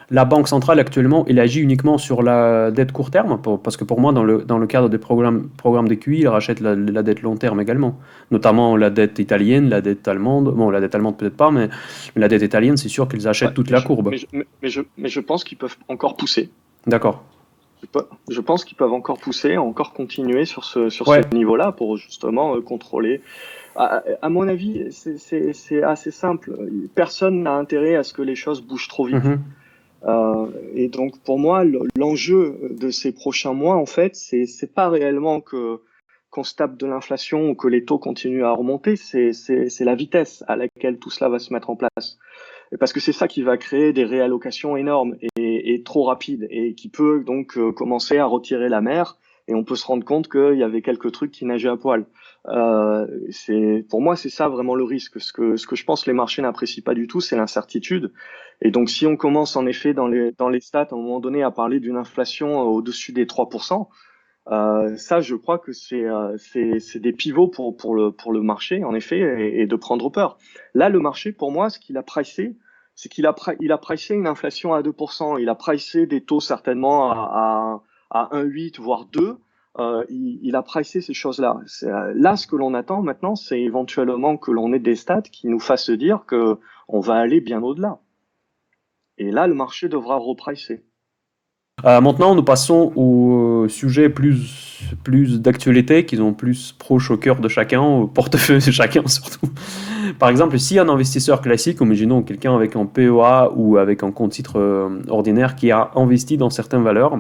la Banque centrale actuellement, elle agit uniquement sur la dette court terme, parce que pour moi, dans le cadre des programmes des QI, ils rachètent la dette long terme également, notamment la dette italienne, la dette allemande. Bon, la dette allemande peut-être pas, mais la dette italienne, c'est sûr qu'ils Ouais, achètent toute la courbe. mais je pense qu'ils peuvent encore pousser. D'accord. Je pense qu'ils peuvent encore pousser, encore continuer sur ce Ouais. niveau-là pour justement contrôler. À mon avis, c'est assez simple. Personne n'a intérêt à ce que les choses bougent trop vite. Mhm. Et donc pour moi, l'enjeu de ces prochains mois, en fait, c'est pas réellement que qu'on se tape de l'inflation ou que les taux continuent à remonter, c'est la vitesse à laquelle tout cela va se mettre en place. Et parce que c'est ça qui va créer des réallocations énormes et trop rapides et qui peut donc commencer à retirer la mer. Et on peut se rendre compte qu'il y avait quelques trucs qui nageaient à poil. Pour moi, c'est ça vraiment le risque. Ce que je pense que les marchés n'apprécient pas du tout, c'est l'incertitude. Et donc, si on commence en effet dans les stats à un moment donné à parler d'une inflation au-dessus des 3%, ça, je crois que c'est des pivots pour le marché, en effet, et de prendre peur. Là, le marché, pour moi, ce qu'il a pricé, c'est il a pricé une inflation à 2%. Il a pricé des taux certainement à 1,8, voire 2. Il a pricé ces choses-là. Là, ce que l'on attend maintenant, c'est éventuellement que l'on ait des stats qui nous fassent dire que on va aller bien au-delà. Et là, le marché devra repricer. Maintenant, nous passons aux sujets plus d'actualité, qui sont plus proches au cœur de chacun, au portefeuille de chacun surtout. Par exemple, si un investisseur classique, imaginons quelqu'un avec un PEA ou avec un compte titre ordinaire qui a investi dans certaines valeurs,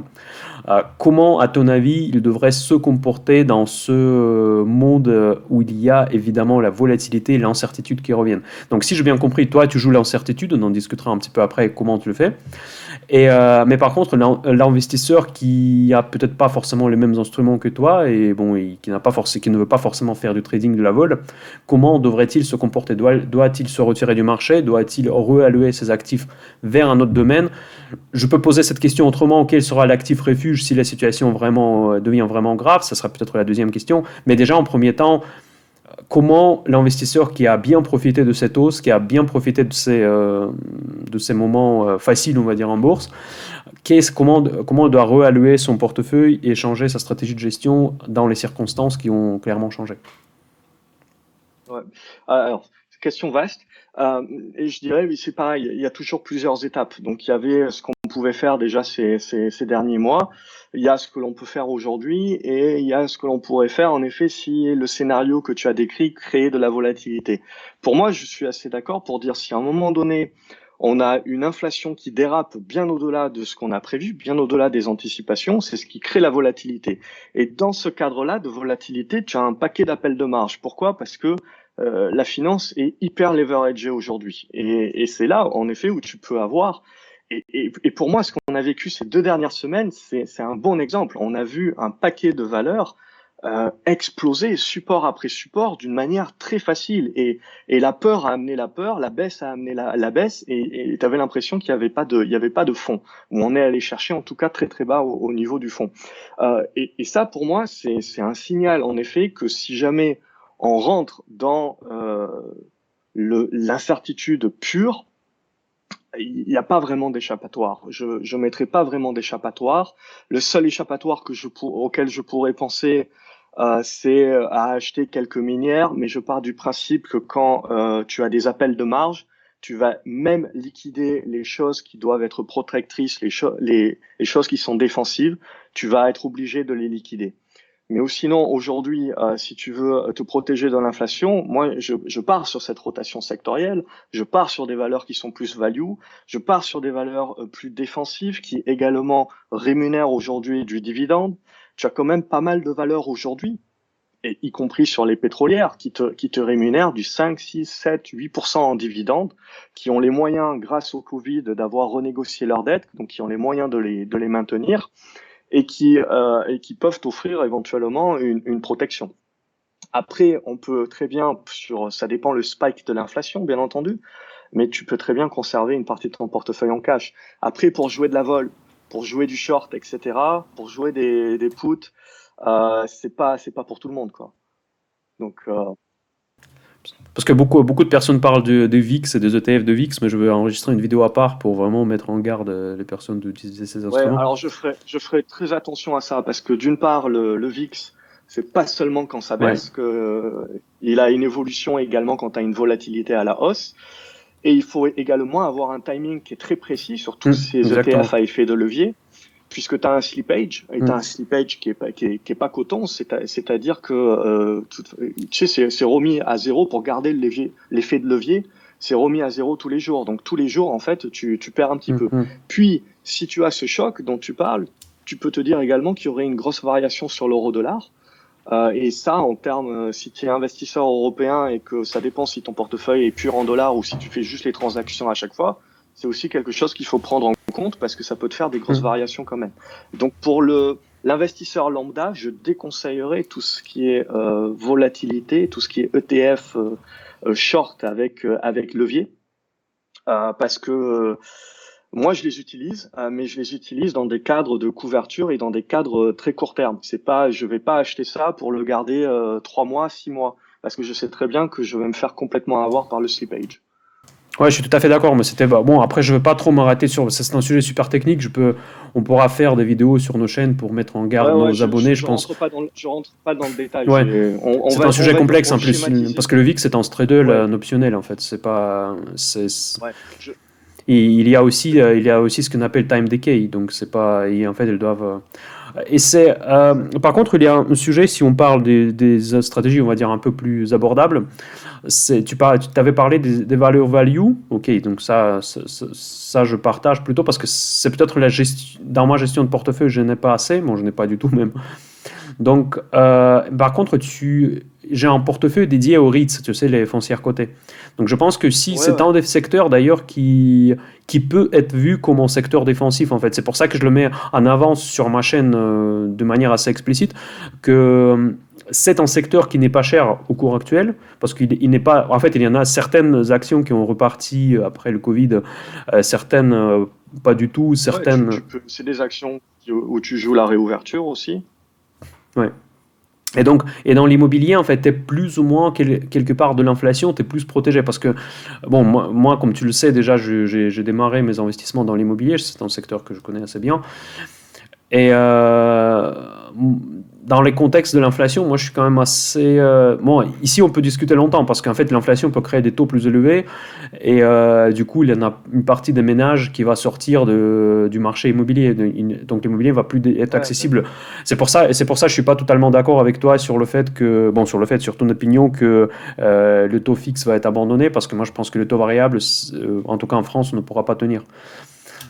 comment, à ton avis, il devrait se comporter dans ce monde où il y a évidemment la volatilité et l'incertitude qui reviennent? Donc, si j'ai bien compris, toi, tu joues l'incertitude, on en discutera un petit peu après comment tu le fais. Mais par contre, l'investisseur qui a peut-être pas forcément les mêmes instruments que toi et bon, qui ne veut pas forcément faire du trading de la vol, comment devrait-il se comporter? Doit-il se retirer du marché? Doit-il réallouer ses actifs vers un autre domaine? Je peux poser cette question autrement. Quel sera l'actif refuge si la situation devient vraiment grave? Ça sera peut-être la deuxième question. Mais déjà, en premier temps, comment l'investisseur qui a bien profité de cette hausse, qui a bien profité de ces moments faciles, on va dire, en bourse, comment il doit réallouer son portefeuille et changer sa stratégie de gestion dans les circonstances qui ont clairement changé? Ouais. Alors, question vaste. Et je dirais, oui, c'est pareil, il y a toujours plusieurs étapes. Donc, il y avait ce qu'on pouvait faire déjà ces derniers mois, il y a ce que l'on peut faire aujourd'hui, et il y a ce que l'on pourrait faire, en effet, si le scénario que tu as décrit crée de la volatilité. Pour moi, je suis assez d'accord pour dire si à un moment donné, on a une inflation qui dérape bien au-delà de ce qu'on a prévu, bien au-delà des anticipations, c'est ce qui crée la volatilité. Et dans ce cadre-là de volatilité, tu as un paquet d'appels de marge. Pourquoi? Parce que la finance est hyper leveragée aujourd'hui. Et c'est là, en effet, où tu peux avoir. Et pour moi, ce qu'on a vécu ces 2 dernières semaines, c'est un bon exemple. On a vu un paquet de valeurs exploser support après support d'une manière très facile. Et la peur a amené la peur, la baisse a amené la baisse, et tu avais l'impression qu'il n'y avait pas de fond, où on est allé chercher en tout cas très très bas au niveau du fond. Et ça, pour moi, c'est un signal, en effet, que si jamais on rentre dans l'incertitude pure, il n'y a pas vraiment d'échappatoire. Je ne mettrai pas vraiment d'échappatoire. Le seul échappatoire auquel je pourrais penser, c'est à acheter quelques minières, mais je pars du principe que quand tu as des appels de marge, tu vas même liquider les choses qui doivent être protectrices, les choses qui sont défensives, tu vas être obligé de les liquider. Mais sinon, aujourd'hui, si tu veux te protéger de l'inflation, moi, je pars sur cette rotation sectorielle, je pars sur des valeurs qui sont plus value, je pars sur des valeurs plus défensives qui également rémunèrent aujourd'hui du dividende. Tu as quand même pas mal de valeurs aujourd'hui, et y compris sur les pétrolières, qui te rémunèrent du 5, 6, 7, 8% en dividende, qui ont les moyens, grâce au Covid, d'avoir renégocié leurs dettes, donc qui ont les moyens de les maintenir et qui peuvent offrir éventuellement une protection. Après, on peut très bien, ça dépend le spike de l'inflation, bien entendu, mais tu peux très bien conserver une partie de ton portefeuille en cash. Après, pour jouer de la vol, pour jouer du short, etc., pour jouer des puts, c'est pas pour tout le monde, quoi. Donc, Parce que beaucoup de personnes parlent de VIX et des ETF de VIX, mais je vais enregistrer une vidéo à part pour vraiment mettre en garde les personnes d'utiliser ces Ouais, instruments. alors je ferai très attention à ça parce que d'une part, le VIX, c'est pas seulement quand ça Ouais. baisse que il a une évolution également quand tu as une volatilité à la hausse. Et il faut également avoir un timing qui est très précis sur tous ces Exactement. ETF à effet de levier, puisque tu as un slippage, et tu as un Mm. slippage qui est pas coton, c'est-à-dire que tu sais, c'est remis à zéro pour garder l'effet de levier, c'est remis à zéro tous les jours. Donc tous les jours, en fait, tu perds un petit Mm, peu. mm. Puis, si tu as ce choc dont tu parles, tu peux te dire également qu'il y aurait une grosse variation sur l'euro-dollar. Et ça, en termes, si tu es investisseur européen et que ça dépend si ton portefeuille est pur en dollars ou si tu fais juste les transactions à chaque fois, c'est aussi quelque chose qu'il faut prendre en compte parce que ça peut te faire des grosses Mm. variations quand même. Donc pour l'investisseur lambda, je déconseillerais tout ce qui est volatilité, tout ce qui est ETF short avec levier, parce que moi, je les utilise, mais je les utilise dans des cadres de couverture et dans des cadres très court terme. C'est pas, je vais pas acheter ça pour le garder 3 mois, 6 mois, parce que je sais très bien que je vais me faire complètement avoir par le slippage. Ouais, je suis tout à fait d'accord, mais c'était bon. Après, je veux pas trop m'arrêter sur. C'est un sujet super technique. On pourra faire des vidéos sur nos chaînes pour mettre en Ouais, garde ouais, nos abonnés, je pense. je rentre pas dans le détail. Ouais, c'est un On sujet va, complexe on en va plus, schématiser. parce que le VIX c'est un straddle, Ouais, un optionnel en fait. C'est pas, ouais. Je, et je, il y a aussi ce qu'on appelle time decay. Donc c'est pas, et en fait elles doivent. Et c'est, par contre, il y a un sujet si on parle des stratégies, on va dire un peu plus abordables. Tu t'avais parlé des value value. Ok, donc ça, je partage plutôt parce que c'est peut-être la gestion dans ma gestion de portefeuille, je n'ai pas assez. Bon, je n'ai pas du tout même. Donc, par contre, j'ai un portefeuille dédié aux REITs, tu sais, les foncières cotées. Donc, je pense que si ouais, c'est ouais. un des secteurs d'ailleurs qui peut être vu comme un secteur défensif, en fait. C'est pour ça que je le mets en avance sur ma chaîne de manière assez explicite, que c'est un secteur qui n'est pas cher au cours actuel, parce qu'il n'est pas. En fait, il y en a certaines actions qui ont reparti après le Covid, certaines pas du tout, Ouais, certaines. c'est des actions où tu joues la réouverture aussi. Ouais. Et dans l'immobilier, en fait, tu es plus ou moins quelque part de l'inflation, tu es plus protégé. Parce que, bon, comme tu le sais, déjà, j'ai démarré mes investissements dans l'immobilier, c'est un secteur que je connais assez bien. Et dans les contextes de l'inflation, moi je suis quand même assez. Bon, ici on peut discuter longtemps parce qu'en fait l'inflation peut créer des taux plus élevés et du coup il y en a une partie des ménages qui va sortir du marché immobilier. Donc l'immobilier va plus être Ouais, accessible. C'est pour ça que je suis pas totalement d'accord avec toi sur le fait que. Bon, sur ton opinion que le taux fixe va être abandonné parce que moi je pense que le taux variable, en tout cas en France, ne pourra pas tenir.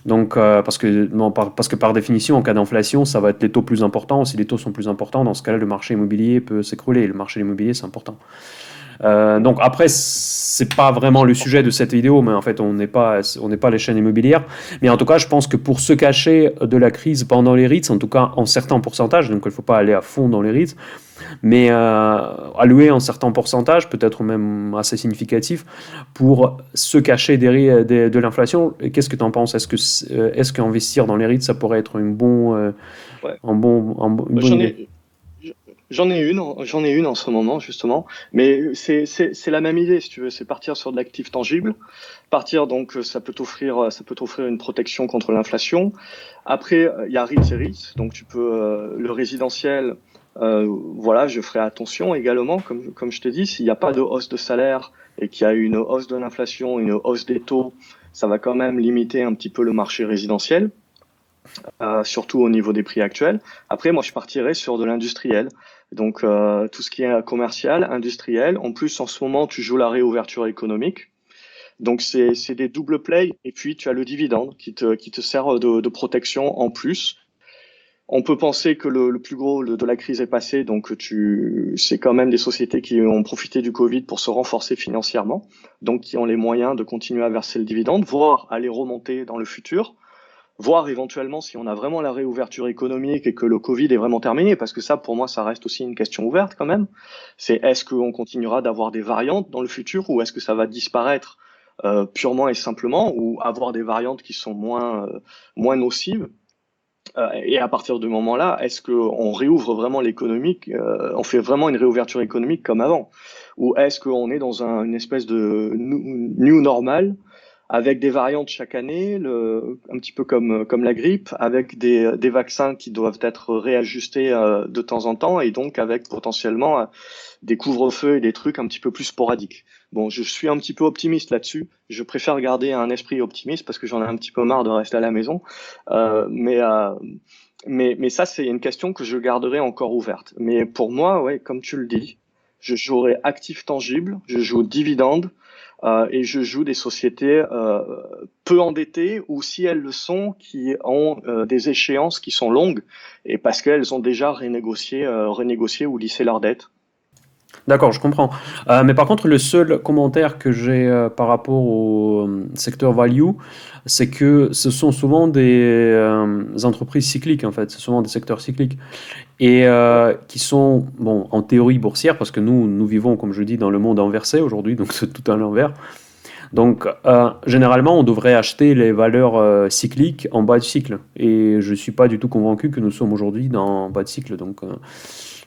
Donc, parce que par définition, en cas d'inflation, ça va être les taux plus importants. Si les taux sont plus importants, dans ce cas-là, le marché immobilier peut s'écrouler. Et le marché immobilier, c'est important. Donc après, c'est pas vraiment le sujet de cette vidéo, mais en fait, on n'est pas les chaînes immobilières. Mais en tout cas, je pense que pour se cacher de la crise pendant les REITs, en tout cas en certains pourcentages, donc il ne faut pas aller à fond dans les REITs, mais allouer un certain pourcentage, peut-être même assez significatif, pour se cacher de l'inflation. Qu'est-ce que tu en penses? Est-ce qu'investir dans les REITs, ça pourrait être ouais. une bonne J'en idée? ai, j'en ai une en ce moment justement, mais c'est la même idée si tu veux, c'est partir sur de l'actif tangible, partir donc ça peut t'offrir une protection contre l'inflation. Après il y a REITs et REITs, donc tu peux le résidentiel, voilà, je ferai attention également comme je t'ai dit, s'il n'y a pas de hausse de salaire et qu'il y a une hausse de l'inflation, une hausse des taux, ça va quand même limiter un petit peu le marché résidentiel, surtout au niveau des prix actuels. Après, moi, je partirais sur de l'industriel. Donc, tout ce qui est commercial, industriel. En plus, en ce moment, tu joues la réouverture économique. Donc, c'est des double play. Et puis, tu as le dividende qui te sert de protection en plus. On peut penser que le plus gros de la crise est passé. Donc, c'est quand même des sociétés qui ont profité du Covid pour se renforcer financièrement. Donc, qui ont les moyens de continuer à verser le dividende, voire aller remonter dans le futur, voir éventuellement si on a vraiment la réouverture économique et que le Covid est vraiment terminé, parce que ça, pour moi, ça reste aussi une question ouverte quand même. C'est est-ce qu'on continuera d'avoir des variantes dans le futur ou est-ce que ça va disparaître purement et simplement ou avoir des variantes qui sont moins nocives. Et à partir du moment-là, est-ce qu'on réouvre vraiment l'économie, on fait vraiment une réouverture économique comme avant? Ou est-ce qu'on est dans une espèce de new normal avec des variantes chaque année, un petit peu comme la grippe, avec des vaccins qui doivent être réajustés de temps en temps et donc avec potentiellement des couvre-feux et des trucs un petit peu plus sporadiques. Bon, je suis un petit peu optimiste là-dessus. Je préfère garder un esprit optimiste parce que j'en ai un petit peu marre de rester à la maison. Euh, mais, euh, mais ça, c'est une question que je garderai encore ouverte. Mais pour moi, ouais, comme tu le dis, je jouerai actif tangible, je joue dividende et je joue des sociétés peu endettées ou si elles le sont, qui ont des échéances qui sont longues et parce qu'elles ont déjà renégocié ou lissé leurs dettes. D'accord, je comprends. Mais par contre, le seul commentaire que j'ai par rapport au secteur value, c'est que ce sont souvent des entreprises cycliques, en fait. C'est souvent des secteurs cycliques. Et qui sont, bon, en théorie boursières, parce que nous vivons, comme je dis, dans le monde inversé aujourd'hui, donc c'est tout à l'envers. Donc, généralement, on devrait acheter les valeurs cycliques en bas de cycle. Et je ne suis pas du tout convaincu que nous sommes aujourd'hui dans bas de cycle. Donc,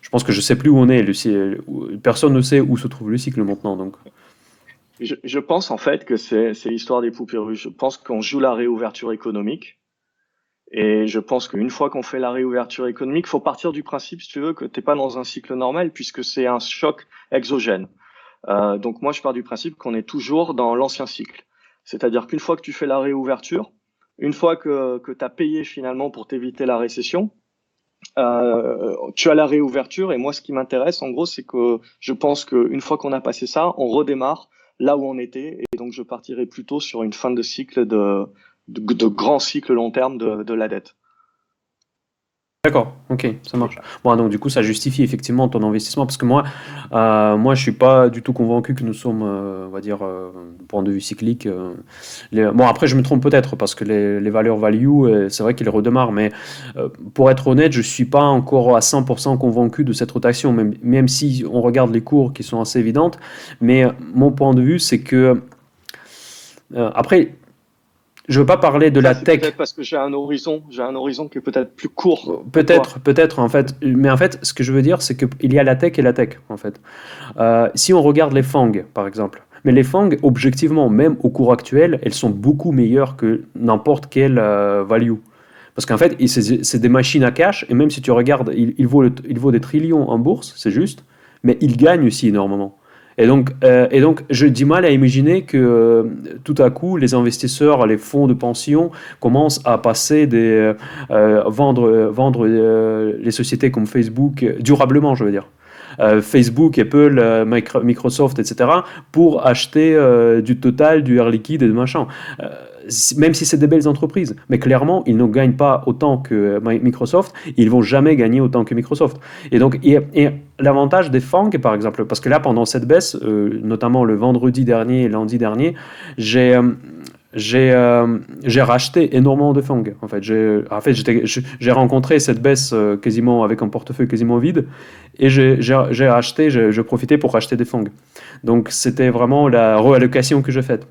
je pense que je ne sais plus où on est. Personne ne sait où se trouve le cycle maintenant. Donc. Je pense en fait que c'est l'histoire des poupées russes. Je pense qu'on joue la réouverture économique. Et je pense qu'une fois qu'on fait la réouverture économique, il faut partir du principe, si tu veux, que tu n'es pas dans un cycle normal puisque c'est un choc exogène. Donc moi, je pars du principe qu'on est toujours dans l'ancien cycle. C'est-à-dire qu'une fois que tu fais la réouverture, une fois que tu as payé finalement pour t'éviter la récession, tu as la réouverture. Et moi, ce qui m'intéresse, en gros, c'est que je pense qu'une fois qu'on a passé ça, on redémarre là où on était. Et donc, je partirai plutôt sur une fin de cycle de grand cycle long terme de la dette. D'accord, ok, ça C'est marche. ça. Bon, donc du coup, ça justifie effectivement ton investissement parce que moi, je suis pas du tout convaincu que nous sommes, on va dire, du point de vue cyclique. Bon, après, je me trompe peut-être parce que les valeurs value, c'est vrai qu'ils redémarrent, mais pour être honnête, je suis pas encore à 100% convaincu de cette rotation, même si on regarde les cours qui sont assez évidentes. Mais mon point de vue, c'est que après, je veux pas parler de Ça, la c'est tech. peut-être parce que j'ai un horizon qui est peut-être plus court que toi. Peut-être en fait, mais en fait, ce que je veux dire, c'est qu'il y a la tech et la tech en fait. Si on regarde les FANG par exemple, mais les FANG, objectivement, même au cours actuel, elles sont beaucoup meilleures que n'importe quelle value. Parce qu'en fait, c'est des machines à cash, et même si tu regardes, il vaut des trillions en bourse, c'est juste, mais il gagne aussi énormément. Et donc, j'ai du mal à imaginer que tout à coup, les investisseurs, les fonds de pension commencent à passer vendre les sociétés comme Facebook durablement, je veux dire. Facebook, Apple, Microsoft, etc., pour acheter du Total, du Air Liquide et de machin. Euh, Même si c'est des belles entreprises, mais clairement, ils ne gagnent pas autant que Microsoft, ils vont jamais gagner autant que Microsoft. Et donc, et l'avantage des FANG, par exemple, parce que là, pendant cette baisse, notamment le vendredi dernier et lundi dernier, j'ai j'ai racheté énormément de FANG. J'ai rencontré cette baisse quasiment avec un portefeuille quasiment vide et je profitais pour racheter des FANG. Donc c'était vraiment la réallocation que j'ai faite.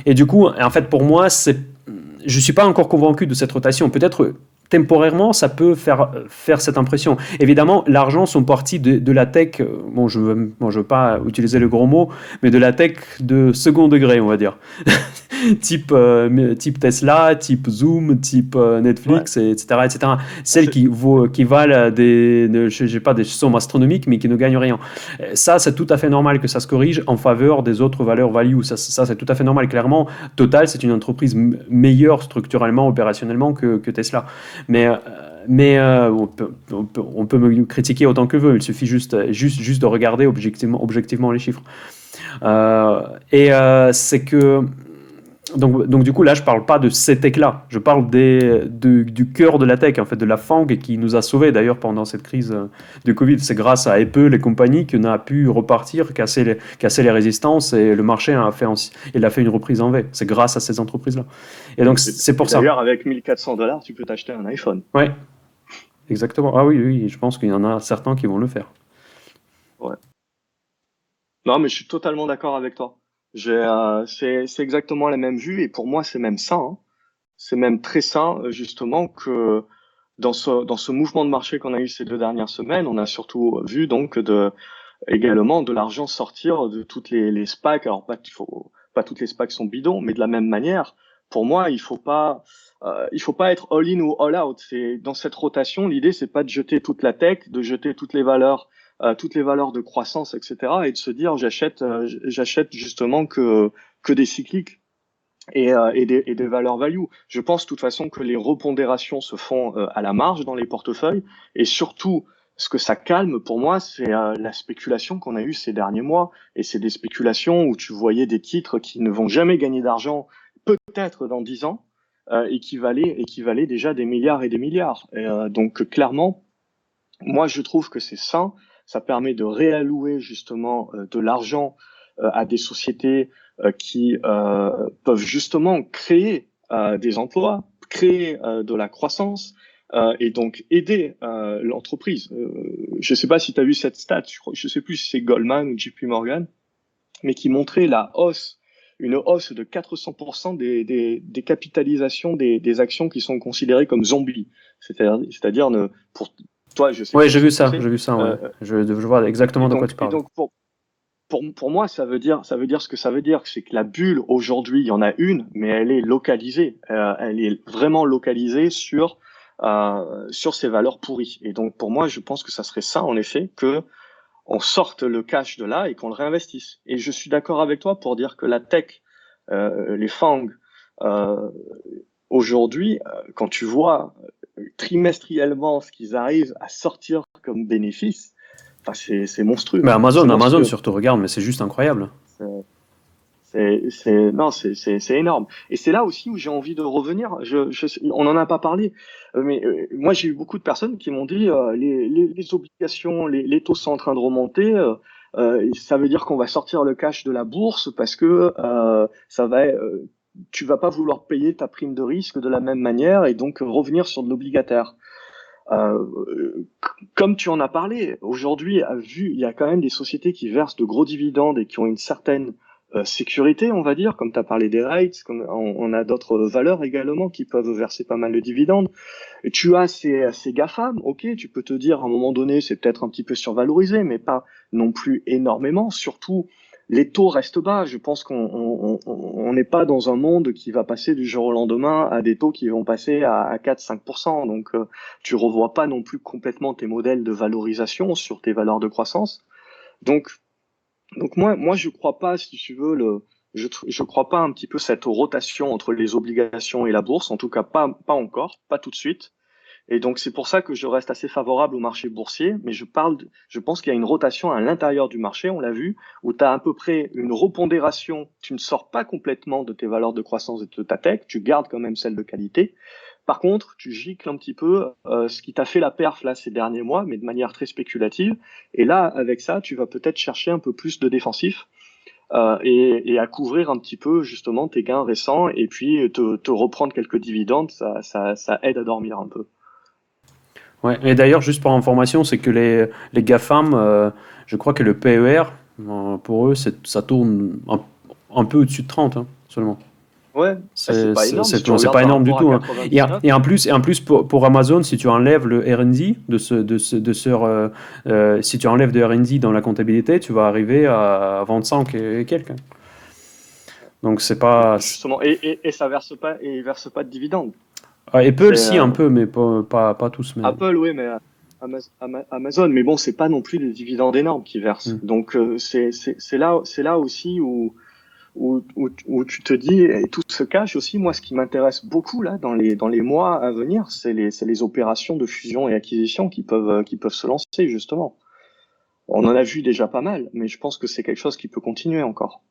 Et du coup, en fait, pour moi, je ne suis pas encore convaincu de cette rotation. Peut-être temporairement, ça peut faire cette impression. Évidemment, l'argent sont partis de la tech, bon, je ne veux pas utiliser le gros mot, mais de la tech de second degré, on va dire. Type Tesla, type Zoom, type Ouais. Netflix, etc., etc. Celles C'est qui valent je sais pas, des sommes astronomiques, mais qui ne gagnent rien. Ça, c'est tout à fait normal que ça se corrige en faveur des autres valeurs value. Ça c'est tout à fait normal. Clairement, Total, c'est une entreprise meilleure structurellement, opérationnellement que Tesla. Mais on peut me critiquer autant que veut. Il suffit juste de regarder objectivement les chiffres. C'est que donc du coup là je parle pas de ces tech là, je parle du cœur de la tech en fait, de la FANG qui nous a sauvés d'ailleurs pendant cette crise de Covid. C'est grâce à Apple et compagnie qu'on a pu repartir, casser les résistances et le marché il a fait une reprise en V. C'est grâce à ces entreprises là. Et donc c'est et pour ça. d'ailleurs, avec 1 400 $, tu peux t'acheter un iPhone. Ouais, exactement. Ah oui, oui, je pense qu'il y en a certains qui vont le faire. Ouais. Non, mais je suis totalement d'accord avec toi. C'est exactement la même vue et pour moi, c'est même sain, hein. C'est même très sain, justement, que dans ce mouvement de marché qu'on a eu ces 2 dernières semaines, on a surtout vu donc également de l'argent sortir de toutes les SPAC. Alors pas toutes les SPAC sont bidons, mais de la même manière, pour moi, il faut pas être all in ou all out. C'est dans cette rotation, l'idée c'est pas de jeter toute la tech, de jeter toutes les valeurs de croissance, etc., et de se dire j'achète justement que des cycliques et des valeurs value. Je pense de toute façon que les repondérations se font à la marge dans les portefeuilles, et surtout ce que ça calme pour moi, c'est la spéculation qu'on a eue ces derniers mois, et c'est des spéculations où tu voyais des titres qui ne vont jamais gagner d'argent, peut-être dans 10 ans, et qui valaient déjà des milliards et des milliards. Donc clairement, moi je trouve que c'est sain, ça permet de réallouer justement de l'argent à des sociétés qui peuvent justement créer des emplois, créer de la croissance, et donc aider l'entreprise. Je ne sais pas si tu as vu cette stat, je ne sais plus si c'est Goldman ou JP Morgan, mais qui montrait une hausse de 400% des capitalisations des actions qui sont considérées comme zombies. C'est-à-dire pour toi, je sais Ouais, pas ce que c'est. j'ai vu ça, ouais. Je vois exactement de quoi tu Et parles. donc pour moi, ça veut dire ce que ça veut dire, c'est que la bulle aujourd'hui, il y en a une, mais elle est localisée. Elle est vraiment localisée sur ces valeurs pourries. Et donc pour moi, je pense que ça serait ça en effet que on sorte le cash de là et qu'on le réinvestisse. Et je suis d'accord avec toi pour dire que la tech, les FANG, euh, aujourd'hui, quand tu vois trimestriellement ce qu'ils arrivent à sortir comme bénéfice, enfin, c'est monstrueux. Mais C'est Amazon monstrueux. surtout, regarde, mais c'est juste incroyable. Non, c'est énorme. Et c'est là aussi où j'ai envie de revenir. On en a pas parlé, mais moi j'ai eu beaucoup de personnes qui m'ont dit les obligations, les taux sont en train de remonter. Ça veut dire qu'on va sortir le cash de la bourse parce que tu vas pas vouloir payer ta prime de risque de la même manière et donc revenir sur de l'obligataire. Comme tu en as parlé, aujourd'hui, il y a quand même des sociétés qui versent de gros dividendes et qui ont une certaine sécurité, on va dire, comme tu as parlé des rates, comme on a d'autres valeurs également qui peuvent verser pas mal de dividendes. Et tu as ces GAFAM, ok, tu peux te dire à un moment donné, c'est peut-être un petit peu survalorisé, mais pas non plus énormément. Surtout, les taux restent bas. Je pense qu'on n'est pas dans un monde qui va passer du jour au lendemain à des taux qui vont passer à 4-5%. Donc, tu revois pas non plus complètement tes modèles de valorisation sur tes valeurs de croissance. Donc, moi, je crois pas, si tu veux, je crois pas un petit peu cette rotation entre les obligations et la bourse. En tout cas, pas encore, pas tout de suite. Et donc, c'est pour ça que je reste assez favorable au marché boursier, mais je pense qu'il y a une rotation à l'intérieur du marché, on l'a vu, où tu as à peu près une repondération. Tu ne sors pas complètement de tes valeurs de croissance et de ta tech, tu gardes quand même celles de qualité. Par contre, tu gicles un petit peu ce qui t'a fait la perf là ces derniers mois, mais de manière très spéculative. Et là, avec ça, tu vas peut-être chercher un peu plus de défensif et à couvrir un petit peu justement tes gains récents et puis te reprendre quelques dividendes, ça aide à dormir un peu. Ouais. Et d'ailleurs, juste pour information, c'est que les GAFAM, je crois que le PER, pour eux, ça tourne un peu au-dessus de 30 hein, seulement. Ouais, c'est pas énorme si tu C'est regardes pas par énorme du rapport à tout, hein. 99. Et en plus pour Amazon, si tu enlèves le R&D si tu enlèves de R&D dans la comptabilité, tu vas arriver à 25 et quelques, hein. Donc c'est pas. Justement, et ça verse pas, et il verse pas de dividendes. Apple, C'est si, un peu, mais pas tous. Mais... Apple, oui, mais Amazon, mais bon, c'est pas non plus des dividendes énormes qu'ils versent. Hmm. Donc c'est là aussi où tu te dis, et tout se cache aussi. Moi, ce qui m'intéresse beaucoup là dans les mois à venir, c'est les opérations de fusion et acquisition qui peuvent se lancer justement. On en a vu déjà pas mal, mais je pense que c'est quelque chose qui peut continuer encore.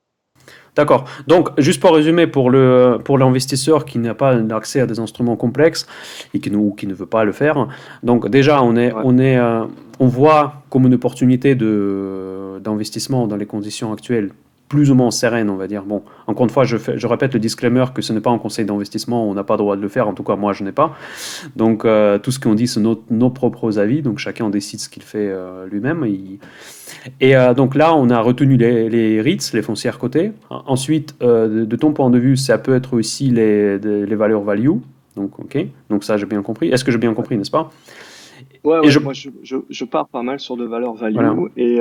D'accord. Donc, juste pour résumer, pour l'investisseur qui n'a pas accès à des instruments complexes et qui ne veut pas le faire, donc déjà, Ouais. on voit comme une opportunité d'investissement dans les conditions actuelles plus ou moins sereines, on va dire. Bon, encore une fois, je répète le disclaimer que ce n'est pas un conseil d'investissement, on n'a pas le droit de le faire, en tout cas, moi, je n'ai pas. Donc, tout ce qu'on dit, c'est nos propres avis, donc chacun décide ce qu'il fait lui-même. Donc là, on a retenu les REITs, les foncières cotées. Ensuite, de ton point de vue, ça peut être aussi les valeurs value. Donc, ok. Donc ça, j'ai bien compris. Est-ce que j'ai bien compris, n'est-ce pas? Ouais, Et ouais, moi je pars pas mal sur de valeur value voilà, et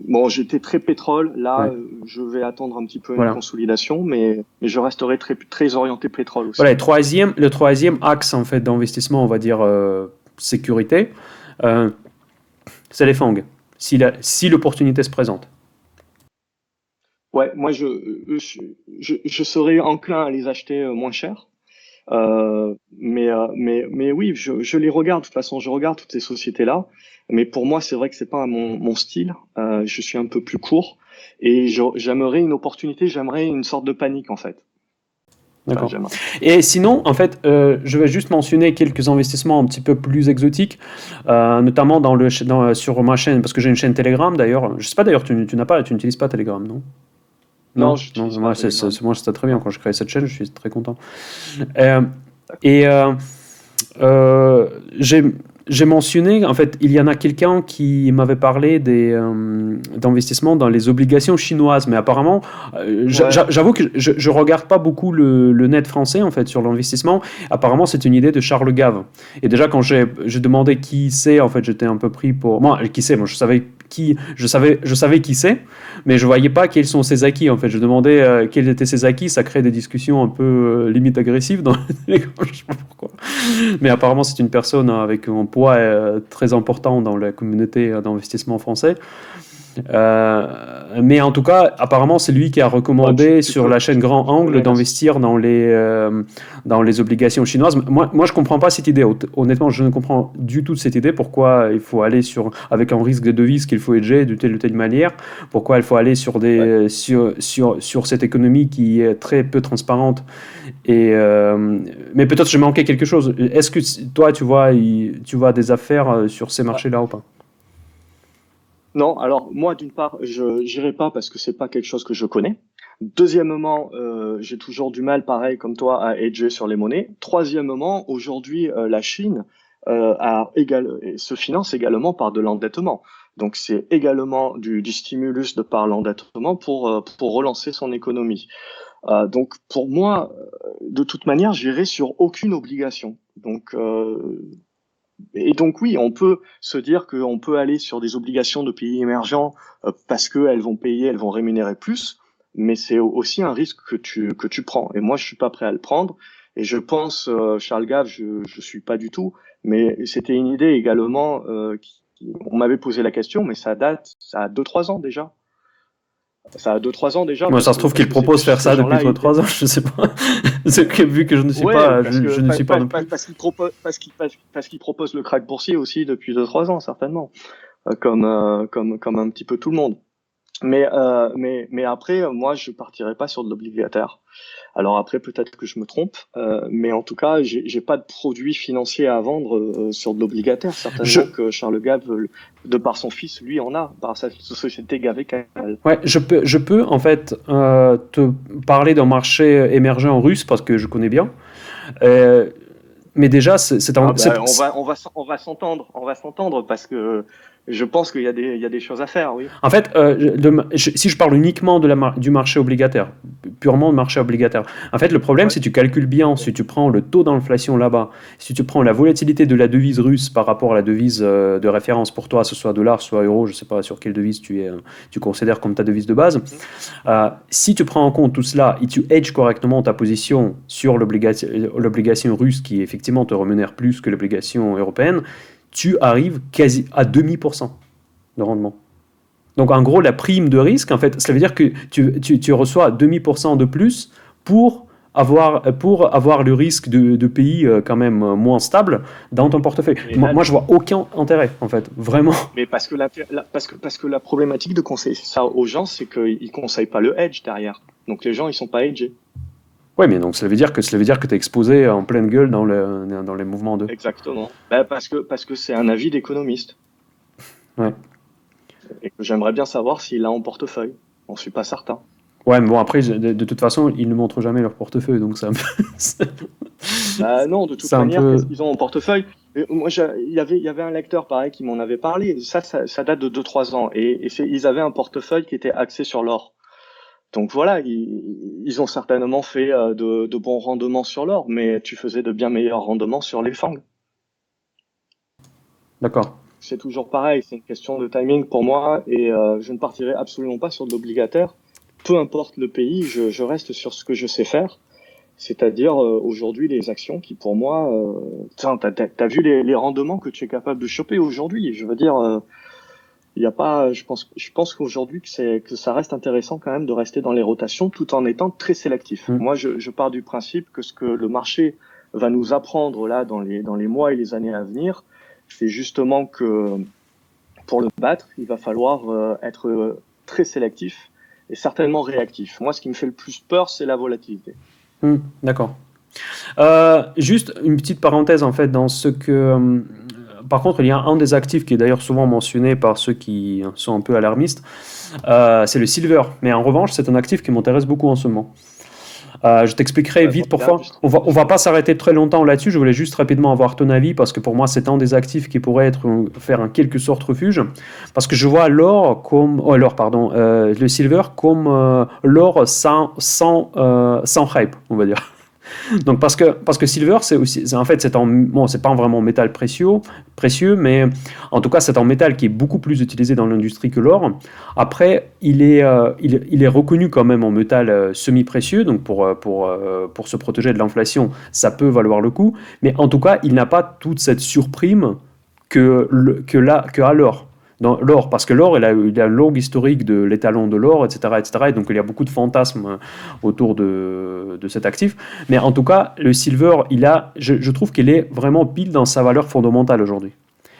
bon, j'étais très pétrole. Là, ouais, je vais attendre un petit peu une voilà. consolidation, mais je resterai très orienté pétrole Voilà, aussi. le troisième axe en fait d'investissement, on va dire sécurité, euh, c'est les FANG. Si l'opportunité se présente. Ouais, moi je serais enclin à les acheter moins cher. Mais oui, je les regarde. De toute façon, je regarde toutes ces sociétés-là. Mais pour moi, c'est vrai que c'est pas mon style. Je suis un peu plus court et j'aimerais une opportunité. J'aimerais une sorte de panique en fait. Ça, D'accord. j'aimerais. Et sinon, en fait, je vais juste mentionner quelques investissements un petit peu plus exotiques, notamment sur ma chaîne, parce que j'ai une chaîne Telegram d'ailleurs. Je sais pas d'ailleurs, tu n'utilises pas Telegram, non? Non, Non, non, j'utilise pas moi, Telegram. moi c'était très bien Non. quand je créé cette chaîne, je suis très content. Euh, et Euh, j'ai j'ai mentionné, en fait, il y en a quelqu'un qui m'avait parlé d'investissements dans les obligations chinoises, mais apparemment, Ouais, j'avoue que je regarde pas beaucoup le net français, en fait, sur l'investissement. Apparemment, c'est une idée de Charles Gave. Et déjà, quand j'ai demandé qui c'est, en fait, j'étais un peu pris pour... Moi, qui c'est? Moi, je savais qui c'est, mais je voyais pas quels sont ses acquis, en fait. Je demandais quels étaient ses acquis, ça crée des discussions un peu limite agressives dans les... Je sais pas pourquoi. Mais apparemment, c'est une personne avec un poids très important dans la communauté d'investissement français. Mais en tout cas, apparemment, c'est lui qui a bah, recommandé sur la chaîne Grand tu Angle connais la. d'investir dans les obligations chinoises. Moi, je ne comprends pas cette idée. Honnêtement, je ne comprends du tout cette idée. Pourquoi il faut aller avec un risque de devise qu'il faut hedger de telle ou telle manière. Pourquoi il faut aller Ouais. sur cette économie qui est très peu transparente. Mais peut-être je manquais quelque chose. Est-ce que toi, tu vois des affaires sur ces Ah, marchés-là ou pas? non, alors moi d'une part, je n'irai pas parce que c'est pas quelque chose que je connais. Deuxièmement, j'ai toujours du mal, pareil comme toi, à hedger sur les monnaies. Troisièmement, aujourd'hui, la Chine se finance également par de l'endettement. Donc c'est également du stimulus de par l'endettement pour relancer son économie. Donc pour moi, de toute manière, j'irai sur aucune obligation. Donc oui, on peut se dire qu'on peut aller sur des obligations de pays émergents parce qu'elles vont payer, elles vont rémunérer plus, mais c'est aussi un risque que tu prends. Et moi, je suis pas prêt à le prendre. Et je pense, Charles Gave, je suis pas du tout, mais c'était une idée également. On m'avait posé la question, mais ça a 2-3 ans déjà. Ça a 2-3 ans déjà Moi, ça se trouve parce qu'il que propose faire ces ça depuis gens-là étaient. 3 ans, je sais pas. Vu que je ne suis Ouais, pas, je ne suis pas non plus. parce qu'il propose le crack boursier aussi depuis 2-3 ans certainement. Comme un petit peu tout le monde. Mais après, moi, je partirai pas sur de l'obligataire. Alors après, peut-être que je me trompe, mais en tout cas, j'ai pas de produit financier à vendre sur de l'obligataire. Je, Certainement que Charles Gave, de par son fils, lui en a, par sa société Gave et Cal. ouais, je peux en fait te parler d'un marché émergent russe parce que je connais bien. Euh, mais déjà, Ah bah, on va s'entendre parce que je pense qu'il y a des choses à faire, oui. en fait, si je parle uniquement du marché obligataire, purement de marché obligataire, en fait, le problème, Ouais. si tu calcules bien, si tu prends le taux d'inflation là-bas, si tu prends la volatilité de la devise russe par rapport à la devise de référence pour toi, ce soit dollar, soit euro, je ne sais pas sur quelle devise tu considères comme ta devise de base, Mhm. si tu prends en compte tout cela et tu hedges correctement ta position sur l'obligation russe qui effectivement te rémunère plus que l'obligation européenne, tu arrives quasi à 0,5% de rendement. Donc en gros, la prime de risque, en fait, ça veut dire que tu reçois 0,5% de plus pour avoir le risque de pays quand même moins stable dans ton portefeuille. Mais là, Moi, je vois aucun intérêt, en fait, vraiment. mais parce que la problématique de conseiller ça aux gens, c'est qu'ils conseillent pas le hedge derrière. Donc les gens, ils sont pas hedgés. Oui, mais donc ça veut dire que tu es exposé en pleine gueule dans les mouvements de. Exactement. Bah, parce que c'est un avis d'économiste Ouais. et que j'aimerais bien savoir s'il a en portefeuille. On suis pas certain. Ouais, mais bon, après, de toute façon, ils ne montrent jamais leur portefeuille, donc ça, Bah non, de c'est toute un manière, qu'est-ce peu. qu'ils ont en portefeuille? Et moi, il y avait un lecteur pareil qui m'en avait parlé. Ça date de 2-3 ans. Et ils avaient un portefeuille qui était axé sur l'or. Donc voilà, ils ont certainement fait de bons rendements sur l'or, mais tu faisais de bien meilleurs rendements sur les FANG. D'accord. C'est toujours pareil, c'est une question de timing pour moi et je ne partirai absolument pas sur de l'obligataire. Peu importe le pays, je reste sur ce que je sais faire, c'est-à-dire aujourd'hui les actions qui pour moi, t'as vu les rendements que tu es capable de choper aujourd'hui. Je veux dire, il y a pas, je pense qu'aujourd'hui que ça reste intéressant quand même de rester dans les rotations tout en étant très sélectif. Mm. Moi, je pars du principe que ce que le marché va nous apprendre là dans les mois et les années à venir, c'est justement que pour le battre, il va falloir être très sélectif et certainement réactif. Moi, ce qui me fait le plus peur, c'est la volatilité. D'accord. Juste une petite parenthèse en fait dans ce que. Par contre, il y a un des actifs qui est d'ailleurs souvent mentionné par ceux qui sont un peu alarmistes, c'est le silver. Mais en revanche, c'est un actif qui m'intéresse beaucoup en ce moment. Je t'expliquerai Ouais, vite regarde, pourquoi. On va pas s'arrêter très longtemps là-dessus. Je voulais juste rapidement avoir ton avis parce que pour moi, c'est un des actifs qui pourrait faire en quelque sorte refuge. Parce que je vois l'or comme. Oh, l'or, pardon. Le silver comme l'or sans hype, on va dire. Donc parce que silver c'est aussi en fait c'est pas vraiment métal précieux mais en tout cas c'est un métal qui est beaucoup plus utilisé dans l'industrie que l'or. Après il est reconnu quand même en métal semi-précieux donc pour se protéger de l'inflation ça peut valoir le coup mais en tout cas il n'a pas toute cette surprime que a l'or dans l'or, parce que l'or, il a un long historique de l'étalon de l'or, etc., etc., et donc il y a beaucoup de fantasmes autour de cet actif. Mais en tout cas, le silver, je trouve qu'il est vraiment pile dans sa valeur fondamentale aujourd'hui.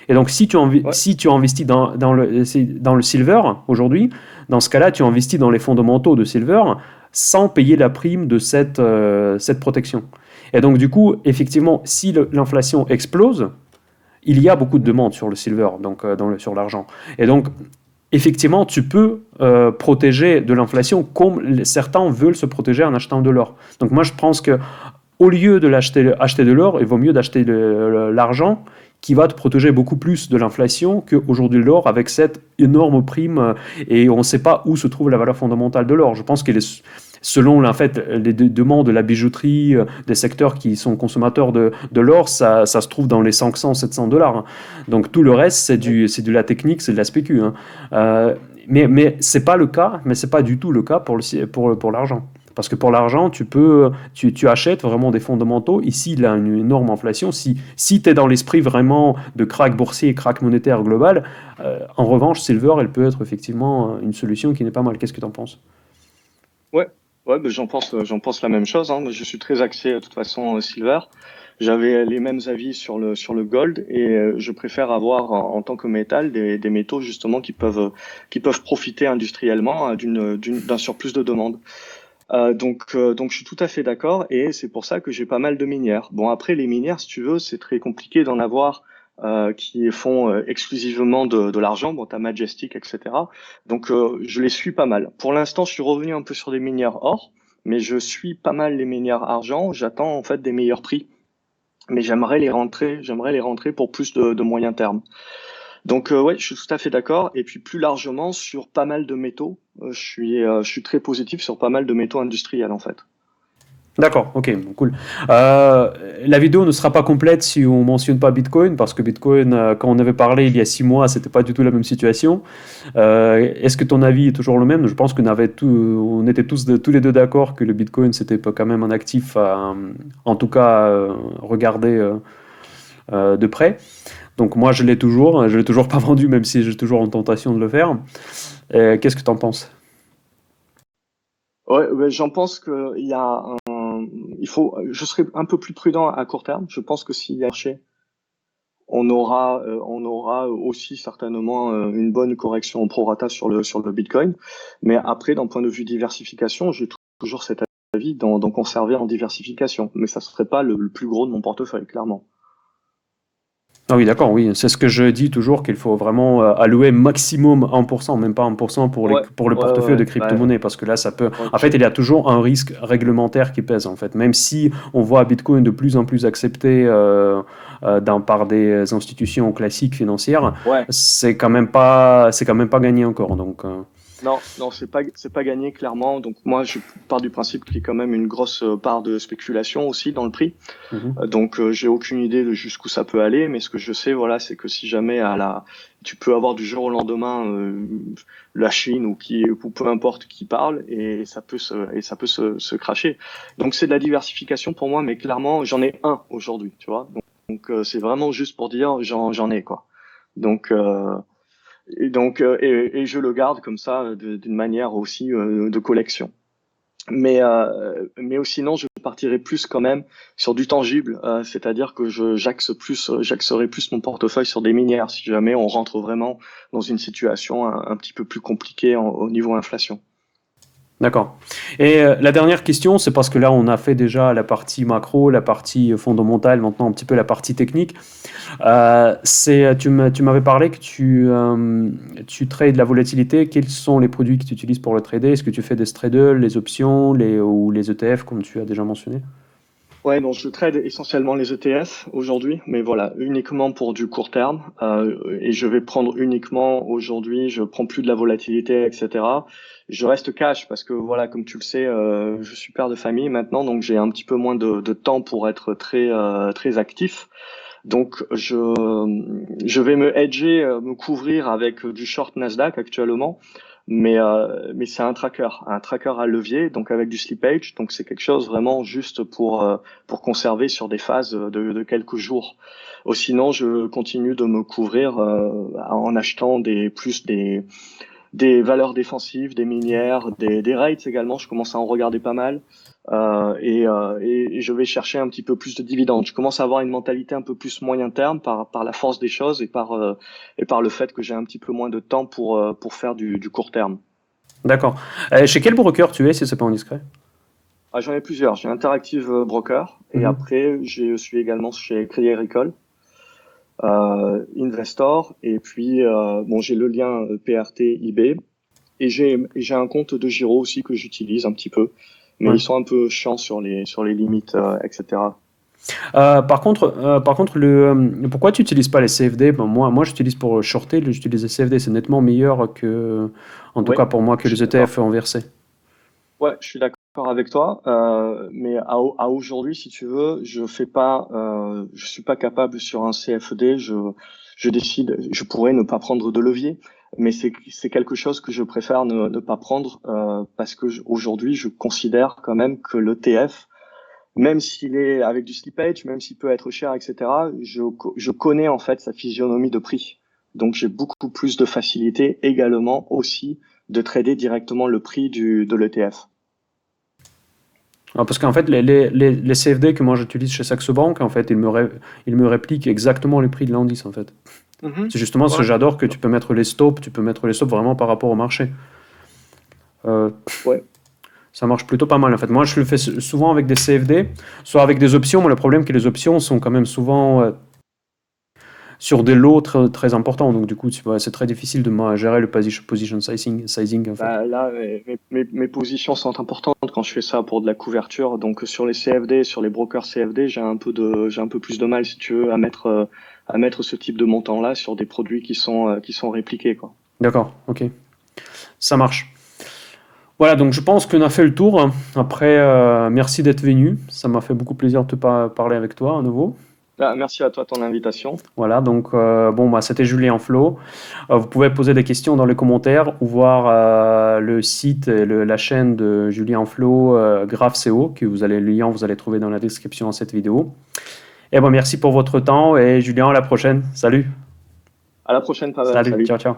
Et donc, ouais, si tu investis dans le silver aujourd'hui, dans ce cas-là, tu investis dans les fondamentaux de silver sans payer la prime de cette protection. Et donc, du coup, effectivement, si l'inflation explose, il y a beaucoup de demandes sur le silver, donc sur l'argent. Et donc, effectivement, tu peux protéger de l'inflation comme certains veulent se protéger en achetant de l'or. Donc moi, je pense que au lieu de acheter de l'or, il vaut mieux d'acheter l'argent qui va te protéger beaucoup plus de l'inflation qu'aujourd'hui l'or avec cette énorme prime et on ne sait pas où se trouve la valeur fondamentale de l'or. Je pense qu'elle est selon en fait, les demandes de la bijouterie, des secteurs qui sont consommateurs de l'or, ça se trouve dans les 500-700 $. Hein. Donc tout le reste, c'est de la technique, c'est de la spécu. Hein. Mais ce n'est pas le cas, mais ce n'est pas du tout le cas pour l'argent. Parce que pour l'argent, tu achètes vraiment des fondamentaux. Ici, il y a une énorme inflation. Si tu es dans l'esprit vraiment de krach boursier, krach monétaire global, en revanche, silver, elle peut être effectivement une solution qui n'est pas mal. Qu'est-ce que tu en penses? ouais, ouais, ben, j'en pense la même chose. Hein. Moi, je suis très axé de toute façon silver. J'avais les mêmes avis sur le gold et je préfère avoir en tant que métal des métaux justement qui peuvent profiter industriellement d'un surplus de demande. Donc je suis tout à fait d'accord et c'est pour ça que j'ai pas mal de minières. Bon après les minières si tu veux c'est très compliqué d'en avoir qui font exclusivement de l'argent. Bon t'as Majestic etc. Donc je les suis pas mal. Pour l'instant je suis revenu un peu sur des minières or, mais je suis pas mal les minières argent. J'attends en fait des meilleurs prix, mais j'aimerais les rentrer pour plus de moyen terme. Donc ouais, je suis tout à fait d'accord. Et puis plus largement sur pas mal de métaux, je suis très positif sur pas mal de métaux industriels en fait. D'accord, ok, bon, cool. La vidéo ne sera pas complète si on mentionne pas Bitcoin, parce que Bitcoin, quand on avait parlé il y a 6 mois, c'était pas du tout la même situation. Est-ce que ton avis est toujours le même? Je pense on était tous les deux d'accord que le Bitcoin c'était pas quand même un actif, en tout cas, regarder de près. Donc moi je l'ai toujours pas vendu, même si j'ai toujours en tentation de le faire. Qu'est-ce que tu en penses? Ouais, ouais, j'en pense qu'il y a je serai un peu plus prudent à court terme. Je pense que s'il y a un marché, on aura aussi certainement une bonne correction au prorata sur le Bitcoin. Mais après, d'un point de vue diversification, j'ai toujours cet avis d'en conserver en diversification. Mais ça serait pas le plus gros de mon portefeuille, clairement. Ah oui, d'accord, oui. C'est ce que je dis toujours, qu'il faut vraiment allouer maximum 1%, même pas 1% Ouais, pour le ouais, ouais, portefeuille de ouais. Bah, crypto-monnaie, parce que là, ça peut... En fait, ok. il y a toujours un risque réglementaire qui pèse, en fait. Même si on voit Bitcoin de plus en plus accepté par des institutions classiques financières, Ouais. c'est quand même pas gagné encore. Donc, Non, non, c'est pas gagné clairement. Donc moi, je pars du principe qu'il y a quand même une grosse part de spéculation aussi dans le prix. mhm. J'ai aucune idée de jusqu'où ça peut aller, mais ce que je sais, voilà, c'est que si jamais tu peux avoir du jour au lendemain la Chine ou peu importe qui parle et ça peut se cracher. Donc c'est de la diversification pour moi, mais clairement j'en ai un aujourd'hui, tu vois. C'est vraiment juste pour dire j'en ai quoi. Donc et je le garde comme ça d'une manière aussi de collection. Mais sinon, je partirais plus quand même sur du tangible, c'est-à-dire que j'axerai plus mon portefeuille sur des minières si jamais on rentre vraiment dans une situation un petit peu plus compliquée au niveau inflation. D'accord. Et la dernière question, c'est parce que là, on a fait déjà la partie macro, la partie fondamentale, maintenant un petit peu la partie technique. Tu m'avais parlé que tu trades la volatilité. Quels sont les produits que tu utilises pour le trader? Est-ce que tu fais des straddles, les options ou les ETF, comme tu as déjà mentionné? Ouais, donc je trade essentiellement les ETF aujourd'hui, mais voilà, uniquement pour du court terme. Et je vais prendre uniquement aujourd'hui, je prends plus de la volatilité, etc. Je reste cash parce que voilà, comme tu le sais, je suis père de famille maintenant, donc j'ai un petit peu moins de temps pour être très actif. Donc je vais me hedger, me couvrir avec du short Nasdaq actuellement, mais c'est un tracker à levier, donc avec du slippage, donc c'est quelque chose vraiment juste pour conserver sur des phases de quelques jours. Sinon, je continue de me couvrir en achetant des valeurs défensives, des minières, des rates également. Je commence à en regarder pas mal. Et je vais chercher un petit peu plus de dividendes. Je commence à avoir une mentalité un peu plus moyen terme par la force des choses et par le fait que j'ai un petit peu moins de temps pour faire du court terme. D'accord. Chez quel broker tu es, si c'est pas indiscret? Ah, j'en ai plusieurs. J'ai Interactive Broker et Mhm. après je suis également chez Crédit Agricole, Investor et puis bon j'ai le lien PRT IB et j'ai un compte de Giro aussi que j'utilise un petit peu, mais Ouais. ils sont un peu chiants sur les limites, etc. Par contre, pourquoi tu n'utilises pas les CFD? Ben, moi j'utilise pour shorter, j'utilise les CFD, c'est nettement meilleur que, en tout Oui, cas pour moi, que je suis les d'accord. ETF inversés. Ouais, je suis d'accord avec toi, mais à aujourd'hui, si tu veux, je suis pas capable sur un CFD. Je décide, je pourrais ne pas prendre de levier, mais c'est quelque chose que je préfère ne pas prendre parce que aujourd'hui, je considère quand même que l'ETF, même s'il est avec du slippage, même s'il peut être cher, etc., je connais en fait sa physionomie de prix. Donc j'ai beaucoup plus de facilité également aussi de trader directement le prix de l'ETF. Ah, parce qu'en fait, les CFD que moi j'utilise chez Saxo Bank, en fait, ils me répliquent exactement les prix de l'indice, en fait. Mhm. C'est justement ce que Ouais. j'adore, que tu peux mettre les stops vraiment par rapport au marché. Euh, Ouais. Ça marche plutôt pas mal en fait. Moi je le fais souvent avec des CFD, soit avec des options, mais le problème c'est que les options sont quand même souvent sur des lots très importants, donc du coup c'est très difficile de gérer le position sizing en fait. Bah, là, mes positions sont importantes quand je fais ça pour de la couverture. Donc sur les CFD, sur les brokers CFD, j'ai un peu plus de mal, si tu veux, à mettre ce type de montant-là sur des produits qui sont répliqués, quoi. D'accord, ok, ça marche. Voilà, donc je pense qu'on a fait le tour. Après, merci d'être venu. Ça m'a fait beaucoup plaisir de te parler avec toi à nouveau. Ah, merci à toi, ton invitation. Voilà, donc bon, bah, c'était Julien Flo. Vous pouvez poser des questions dans les commentaires ou voir le site et la chaîne de Julien Flo, GraphCO, que le lien vous allez trouver dans la description de cette vidéo. Et bon, merci pour votre temps et Julien, à la prochaine. Salut. À la prochaine, Pavel. Salut, Salut. ciao, ciao.